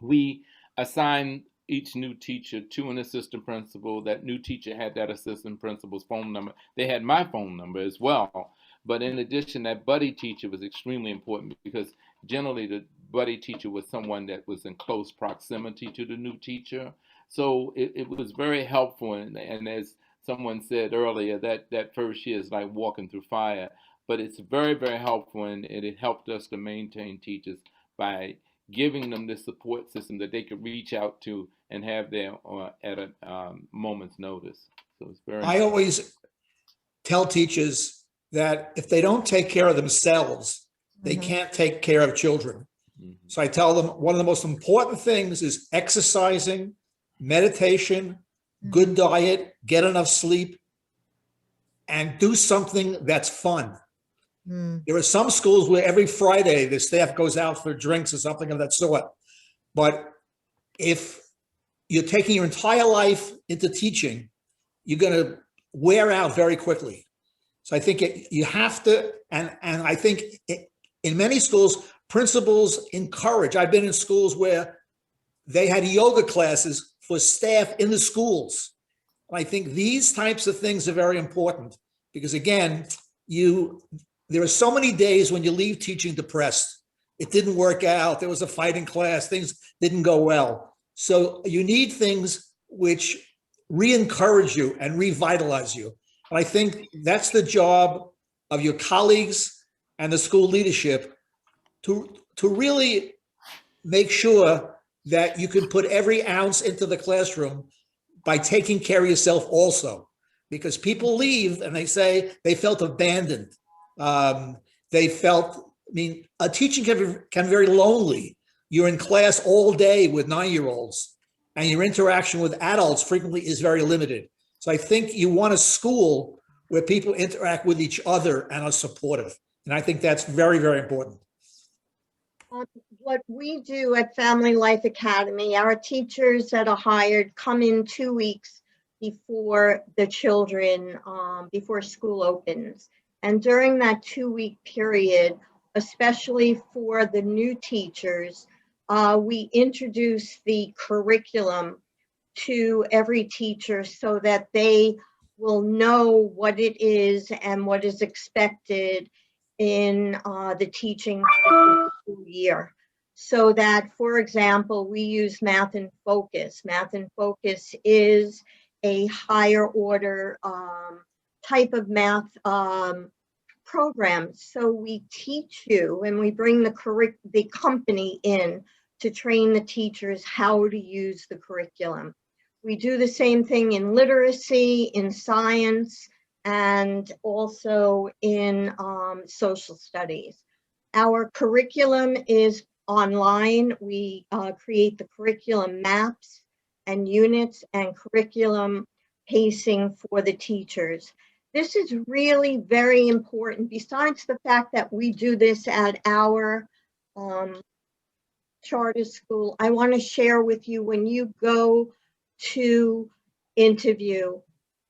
we assigned each new teacher to an assistant principal. That new teacher had that assistant principal's phone number. They had my phone number as well. But in addition, that buddy teacher was extremely important because generally the buddy teacher was someone that was in close proximity to the new teacher. So it was very helpful. And as someone said earlier, that first year is like walking through fire. But it's very, very helpful, and it helped us to maintain teachers by giving them this support system that they could reach out to and have there at a moment's notice. So it's very. I always tell teachers that if they don't take care of themselves, they can't take care of children. So I tell them one of the most important things is exercising, meditation, good diet, get enough sleep, and do something that's fun. There are some schools where every Friday the staff goes out for drinks or something of that sort. But if you're taking your entire life into teaching, you're going to wear out very quickly. So I think you have to, and I think in many schools, principals encourage. I've been in schools where they had yoga classes for staff in the schools. And I think these types of things are very important because, again, there are so many days when you leave teaching depressed. It didn't work out. There was a fight in class. Things didn't go well. So you need things which re-encourage you and revitalize you. And I think that's the job of your colleagues and the school leadership to really make sure that you can put every ounce into the classroom by taking care of yourself also. Because people leave and they say they felt abandoned. They felt, a teaching can be very lonely. You're in class all day with 9-year-olds and your interaction with adults frequently is very limited. So I think you want a school where people interact with each other and are supportive. And I think that's very, very important. What we do at Family Life Academy, our teachers that are hired come in 2 weeks before the children, before school opens. And during that 2-week period, especially for the new teachers, we introduce the curriculum to every teacher so that they will know what it is and what is expected in the teaching school year. So that, for example, we use Math and Focus. Math and Focus is a higher order type of math program. So we teach you and we bring the company in to train the teachers how to use the curriculum. We do the same thing in literacy, in science, and also in social studies. Our curriculum is online. We create the curriculum maps and units and curriculum pacing for the teachers. This is really very important. Besides the fact that we do this at our charter school, I want to share with you when you go to interview,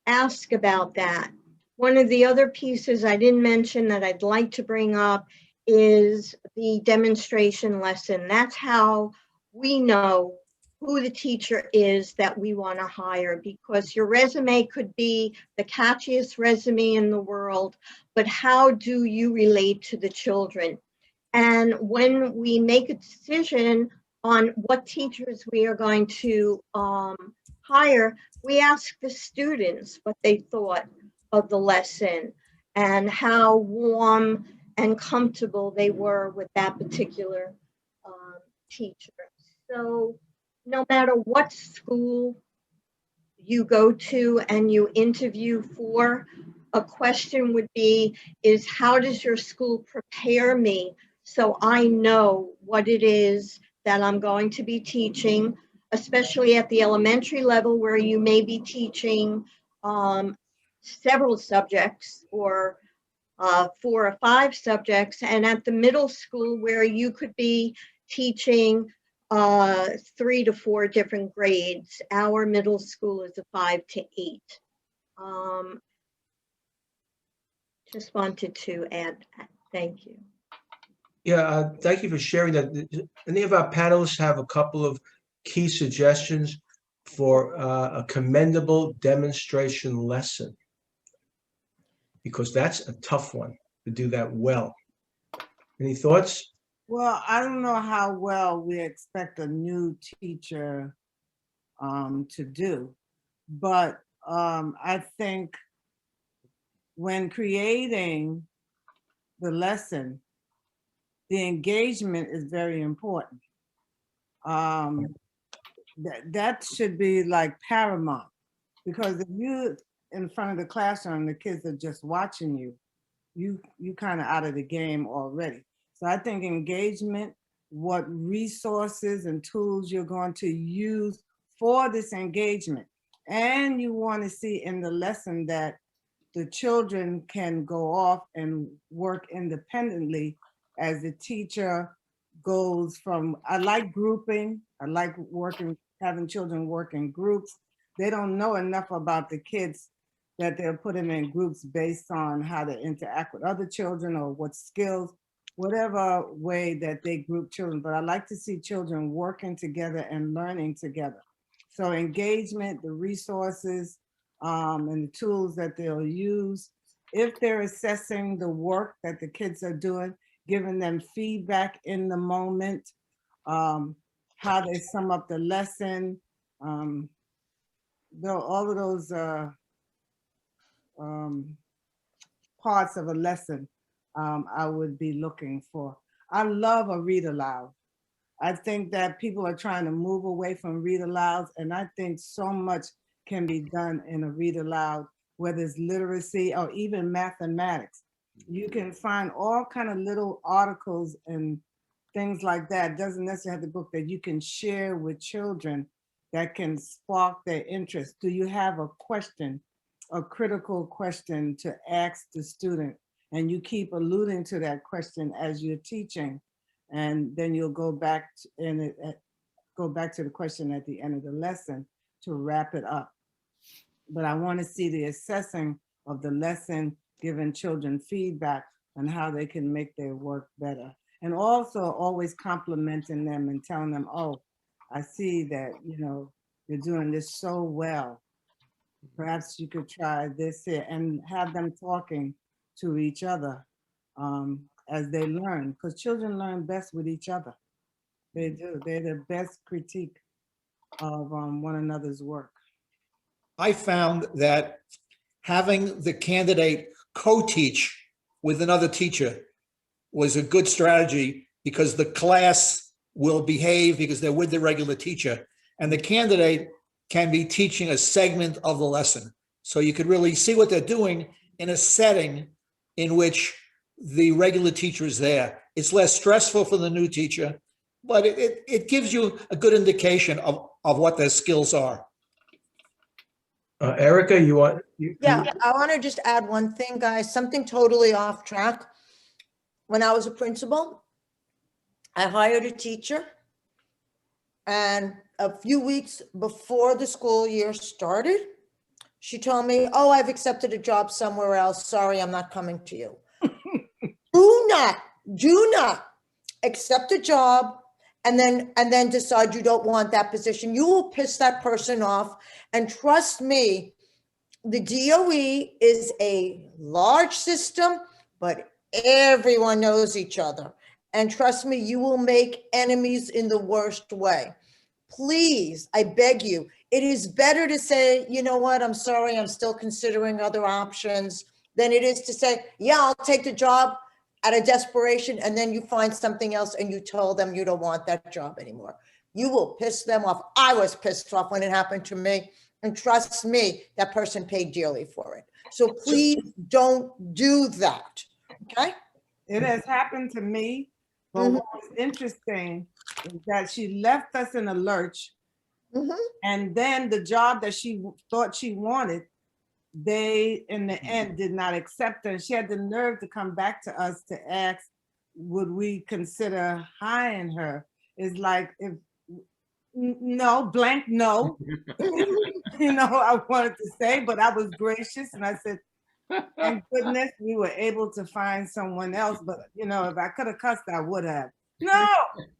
ask about that. One of the other pieces I didn't mention that I'd like to bring up is the demonstration lesson. That's how we know who the teacher is that we want to hire, because your resume could be the catchiest resume in the world, but how do you relate to the children? And when we make a decision on what teachers we are going to hire, we ask the students what they thought of the lesson and how warm and comfortable they were with that particular teacher. So no matter what school you go to and you interview for, a question would be, is how does your school prepare me so I know what it is that I'm going to be teaching, especially at the elementary level where you may be teaching several subjects or 4 or 5 subjects, and at the middle school where you could be teaching 3 to 4 different grades. Our middle school is a 5 to 8. Just wanted to add that. Thank you. Yeah, thank you for sharing that. Any of our panelists have a couple of key suggestions for a commendable demonstration lesson? Because that's a tough one to do that well. Any thoughts? Well, I don't know how well we expect a new teacher to do, but I think when creating the lesson, the engagement is very important. That should be like paramount, because if you in front of the classroom, the kids are just watching you, you kind of out of the game already. So I think engagement what resources and tools you're going to use for this engagement. And you want to see in the lesson that the children can go off and work independently as the teacher goes from, I like grouping, I like having children work in groups. They don't know enough about the kids that they're putting in groups based on how to interact with other children or what skills, whatever way that they group children. But I like to see children working together and learning together. So engagement, the resources, and the tools that they'll use. If they're assessing the work that the kids are doing, giving them feedback in the moment, how they sum up the lesson, all of those parts of a lesson I would be looking for. I love a read aloud. I think that people are trying to move away from read alouds, and I think so much can be done in a read aloud, whether it's literacy or even mathematics. You can find all kind of little articles and things like that. It doesn't necessarily have the book that you can share with children that can spark their interest. Do you have a question, a critical question to ask the student? And you keep alluding to that question as you're teaching, and then you'll go back to the question at the end of the lesson to wrap it up. But I want to see the assessing of the lesson, giving children feedback on how they can make their work better. And also always complimenting them and telling them, oh, I see that, you're doing this so well. Perhaps you could try this here, and have them talking to each other as they learn, because children learn best with each other. They do. They're the best critique of one another's work. I found that having the candidate co-teach with another teacher was a good strategy, because the class will behave because they're with the regular teacher, and the candidate can be teaching a segment of the lesson. So you could really see what they're doing in a setting in which the regular teacher is there. It's less stressful for the new teacher, but it gives you a good indication of what their skills are. Erica, you want? Yeah, I want to just add one thing, guys, something totally off track. When I was a principal, I hired a teacher, and a few weeks before the school year started, she told me, oh, I've accepted a job somewhere else. Sorry, I'm not coming to you. Do not accept a job and then decide you don't want that position. You will piss that person off. And trust me, the DOE is a large system, but everyone knows each other. And trust me, you will make enemies in the worst way. Please, I beg you, it is better to say, you know what, I'm sorry, I'm still considering other options, than it is to say, yeah, I'll take the job out of desperation, and then you find something else and you tell them you don't want that job anymore. You will piss them off. I was pissed off when it happened to me. And trust me, that person paid dearly for it. So please don't do that, okay? It has happened to me, but what was interesting is that she left us in a lurch, and then the job that she thought she wanted, they, in the end, did not accept her. She had the nerve to come back to us to ask, would we consider hiring her? It's like, if no, blank no. I wanted to say, but I was gracious and I said, thank goodness we were able to find someone else. But if I could have cussed, I would have. No,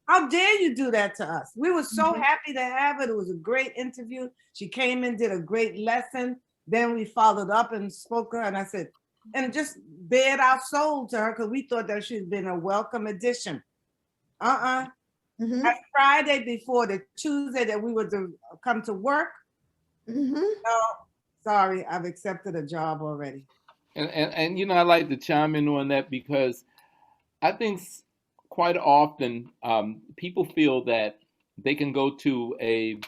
how dare you do that to us? We were so happy to have it. It was a great interview. She came in, did a great lesson. Then we followed up and spoke to her, and I said, and just bared our soul to her, because we thought that she'd been a welcome addition. That Friday before the Tuesday that we were to come to work, no, sorry, I've accepted a job already. And I like to chime in on that, because I think quite often people feel that they can go to a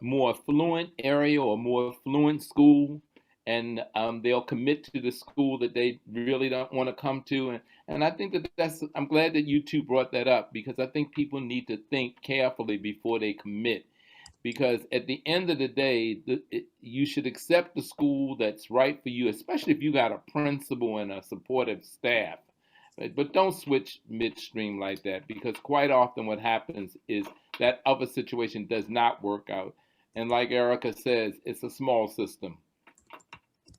more affluent area or more affluent school and they'll commit to the school that they really don't want to come to. And I think I'm glad that you two brought that up, because I think people need to think carefully before they commit. Because at the end of the day, you should accept the school that's right for you, especially if you got a principal and a supportive staff. But don't switch midstream like that, because quite often what happens is that other situation does not work out. And like Erica says, it's a small system.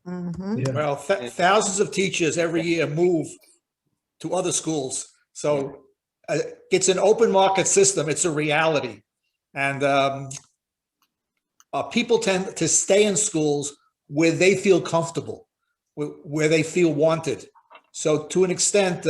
Mhm. Well, thousands of teachers every year move to other schools. So it's an open market system. It's a reality. And people tend to stay in schools where they feel comfortable, where they feel wanted. So to an extent,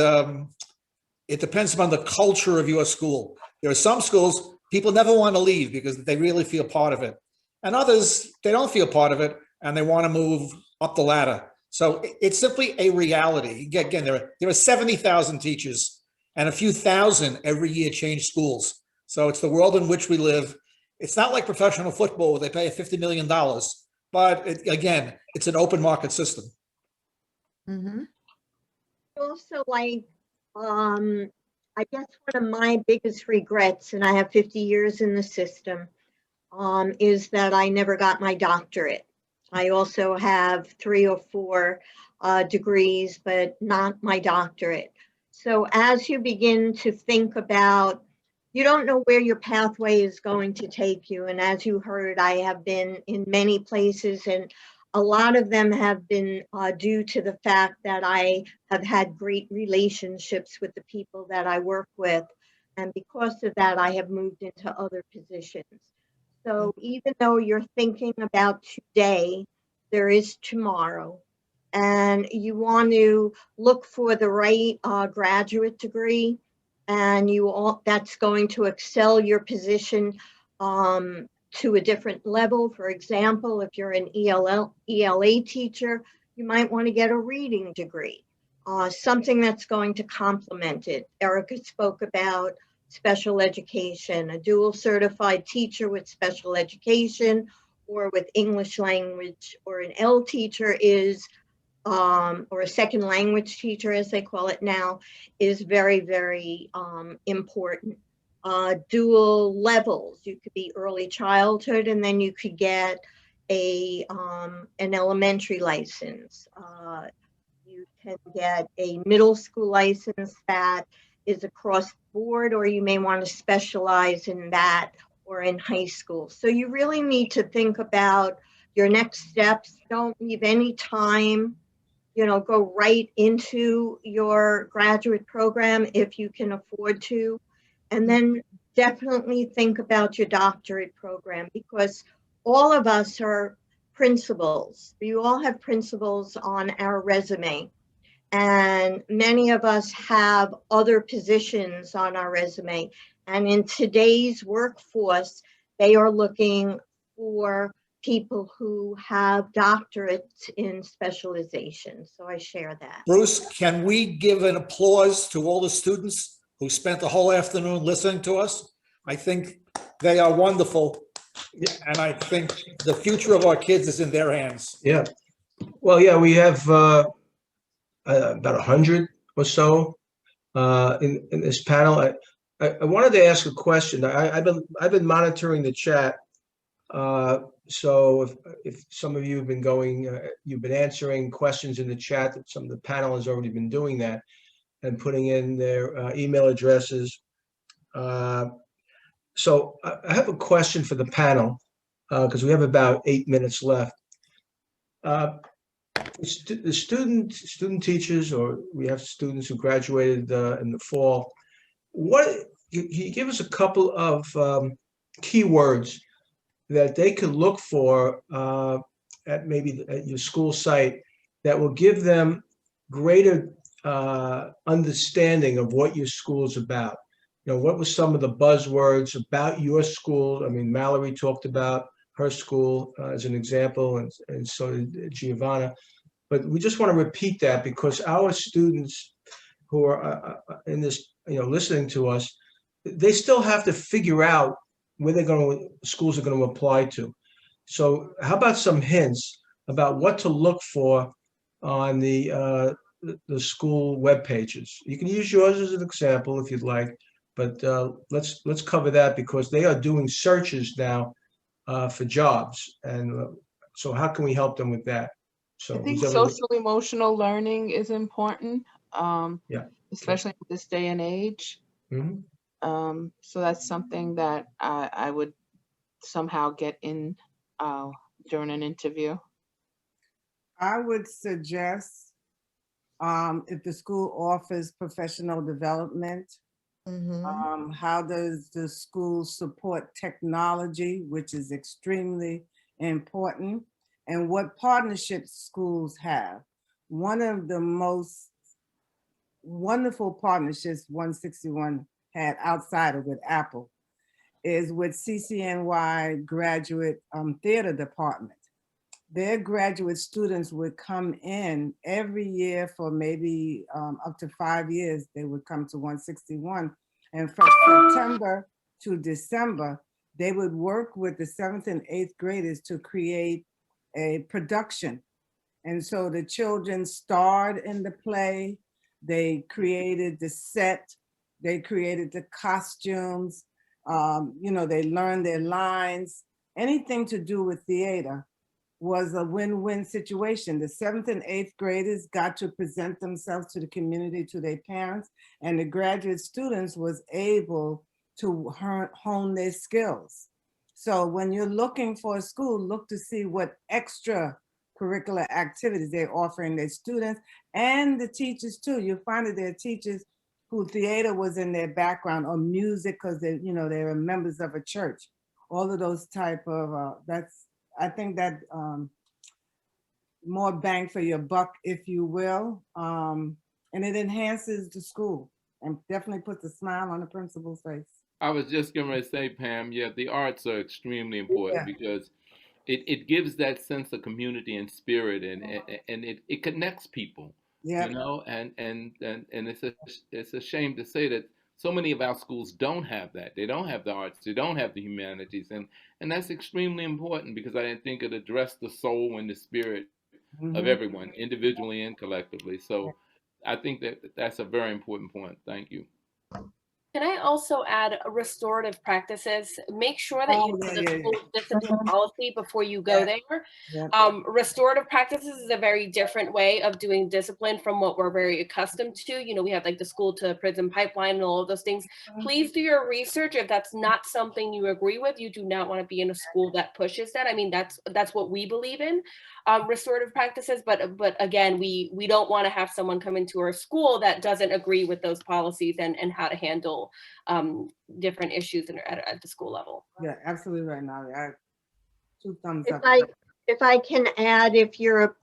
it depends upon the culture of your school. There are some schools people never want to leave because they really feel part of it. And others, they don't feel part of it and they want to move up the ladder. So it's simply a reality. Again, there are 70,000 teachers and a few thousand every year change schools. So it's the world in which we live. It's not like professional football where they pay $50 million, but again, it's an open market system. Mhm. Also, like, I guess one of my biggest regrets, and I have 50 years in the system, is that I never got my doctorate. I also have 3 or 4 degrees, but not my doctorate. So as you begin to think about, you don't know where your pathway is going to take you. And as you heard, I have been in many places, and a lot of them have been due to the fact that I have had great relationships with the people that I work with. And because of that, I have moved into other positions. So even though you're thinking about today, there is tomorrow. And you want to look for the right graduate degree, and that's going to excel your position to a different level. For example, if you're an ELA teacher, you might want to get a reading degree, something that's going to complement it. Erica spoke about special education, a dual certified teacher with special education or with English language, or an L teacher is, or a second language teacher, as they call it now, is very, very important. Dual levels, you could be early childhood, and then you could get an elementary license. You can get a middle school license that is across the board, or you may want to specialize in that or in high school. So you really need to think about your next steps. Don't leave any time, go right into your graduate program if you can afford to. And then definitely think about your doctorate program, because all of us are principals. You all have principals on our resume. And many of us have other positions on our resume. And in today's workforce, they are looking for people who have doctorates in specialization. So I share that. Bruce, can we give an applause to all the students who spent the whole afternoon listening to us? I think they are wonderful. And I think the future of our kids is in their hands. Yeah. Well, yeah, we have about 100 or so in this panel. I wanted to ask a question. I've been monitoring the chat. So if some of you have been you've been answering questions in the chat. Some of the panel has already been doing that and putting in their email addresses. So I have a question for the panel, because we have about 8 minutes left. The student teachers, or we have students who graduated in the fall. Can you give us a couple of key words that they could look for at your school site that will give them greater understanding of what your school is about? What were some of the buzzwords about your school? I mean, Mallory talked about her school as an example, and so did Giovanna. But we just want to repeat that, because our students who are in this, listening to us, they still have to figure out where schools are going to apply to. So how about some hints about what to look for on the school web pages. You can use yours as an example if you'd like, but let's cover that because they are doing searches now for jobs, and so how can we help them with that? So I think who's ever- social emotional learning is important, Yeah. especially in this day and age. Mhm. So that's something that I would somehow get in during an interview. I would suggest if the school offers professional development, how does the school support technology, which is extremely important, and what partnerships schools have. One of the most wonderful partnerships 161 had outside of with Apple is with CCNY Graduate Theater Department. Their graduate students would come in every year for maybe up to 5 years. They would come to 161. And from September to December, they would work with the 7th and 8th graders to create a production. And so the children starred in the play. They created the set. They created the costumes. They learned their lines. Anything to do with theater was a win-win situation. The 7th and 8th graders got to present themselves to the community, to their parents, and the graduate students was able to hone their skills. So when you're looking for a school, look to see what extra curricular activities they're offering their students and the teachers too. You'll find that there are teachers who theater was in their background, or music because they were members of a church. All of those type of, I think that more bang for your buck, if you will. And it enhances the school and definitely puts a smile on the principal's face. I was just going to say, Pam, yeah, the arts are extremely important because it gives that sense of community and spirit, and it connects people. Yeah. And it's a shame to say that so many of our schools don't have that. They don't have the arts. They don't have the humanities, and that's extremely important because I think it addressed the soul and the spirit of everyone, individually and collectively. So I think that's a very important point. Thank you. Can I also add restorative practices? Make sure that you know the school discipline policy before you go there. Restorative practices is a very different way of doing discipline from what we're very accustomed to. We have like the school to prison pipeline and all of those things. Please do your research. If that's not something you agree with, you do not want to be in a school that pushes that. I mean, that's what we believe in, restorative practices. But again, we don't want to have someone come into our school that doesn't agree with those policies and how to handle different issues at the school level. Yeah, absolutely right now. Two thumbs up. If I can add, if you're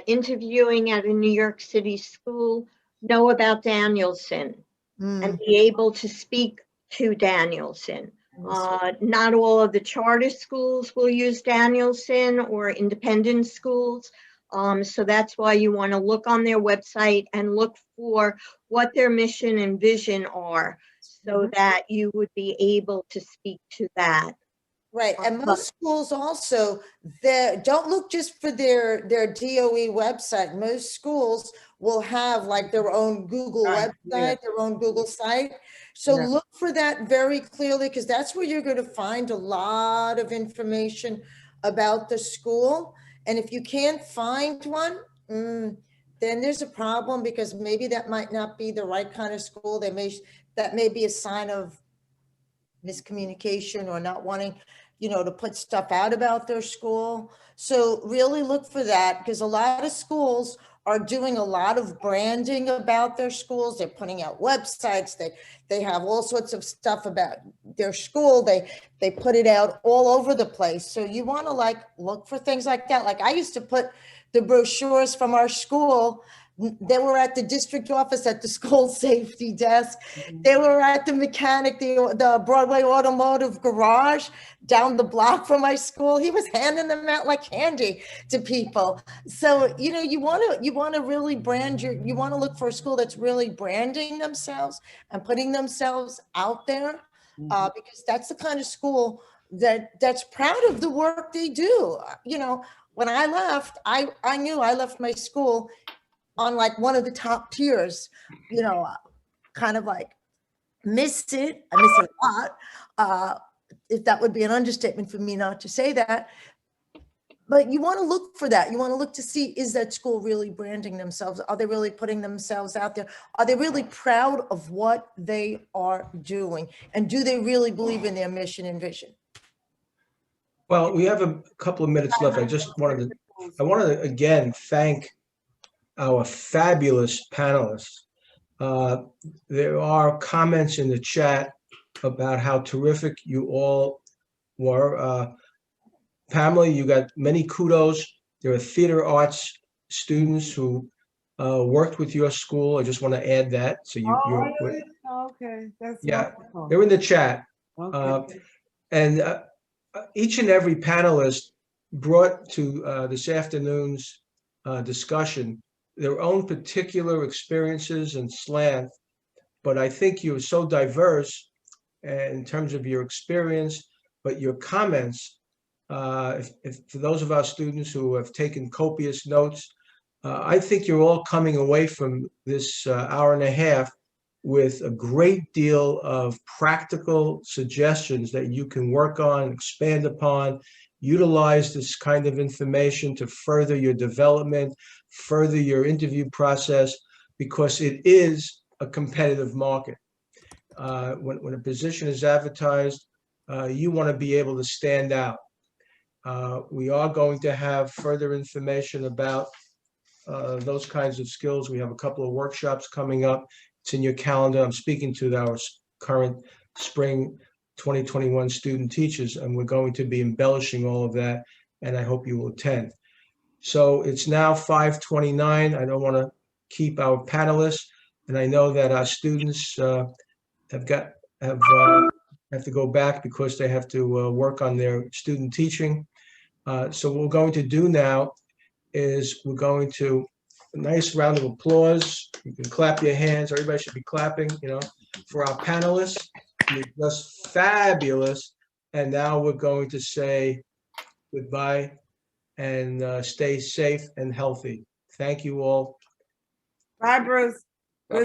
interviewing at a New York City school, know about Danielson and be able to speak to Danielson. Not all of the charter schools will use Danielson or independent schools. So that's why you want to look on their website and look for what their mission and vision are, so that you would be able to speak to that. Right, and most schools also, don't look just for their DOE website. Most schools will have like their own Google website, their own Google site. So look for that very clearly, because that's where you're going to find a lot of information about the school. And if you can't find one, then there's a problem, because maybe that might not be the right kind of school. That may be a sign of miscommunication or not wanting, to put stuff out about their school. So really look for that, because a lot of schools are doing a lot of branding about their schools. They're putting out websites. They have all sorts of stuff about their school. They put it out all over the place. So you want to look for things like that. Like I used to put the brochures from our school. They were at the district office at the school safety desk. They were at the mechanic, the Broadway Automotive Garage down the block from my school. He was handing them out like candy to people. So, you want to really brand you want to look for a school that's really branding themselves and putting themselves out there, because that's the kind of school that's proud of the work they do. when I left, I knew I left my school on like one of the top tiers, you know, kind of like missed it. I miss it a lot. If that would be an understatement for me not to say that. But you want to look for that. You want to look to see, is that school really branding themselves? Are they really putting themselves out there? Are they really proud of what they are doing? And do they really believe in their mission and vision? Well, we have a couple of minutes left. I wanted to again thank our fabulous panelists. There are comments in the chat about how terrific you all were. Pamela, you got many kudos. There are theater arts students who worked with your school. I just want to add that. So Okay, that's yeah, wonderful. they're in the chat. Okay. And each and every panelist brought to this afternoon's discussion their own particular experiences and slant. But I think you're so diverse in terms of your experience, but your comments, if for those of our students who have taken copious notes, I think you're all coming away from this hour and a half with a great deal of practical suggestions that you can work on, expand upon, utilize this kind of information to further your development, further your interview process, because it is a competitive market. When a position is advertised, you want to be able to stand out. We are going to have further information about those kinds of skills. We have a couple of workshops coming up. It's in your calendar. I'm speaking to our current spring 2021 student teachers, and we're going to be embellishing all of that, and I hope you will attend. So it's now 5:29. I don't want to keep our panelists, and I know that our students have to go back because they have to work on their student teaching. So what we're going to do now is we're going to a nice round of applause. You can clap your hands. Everybody should be clapping, for our panelists. You're just fabulous. And now we're going to say goodbye and stay safe and healthy. Thank you all. Bye, Bruce. Bye-bye.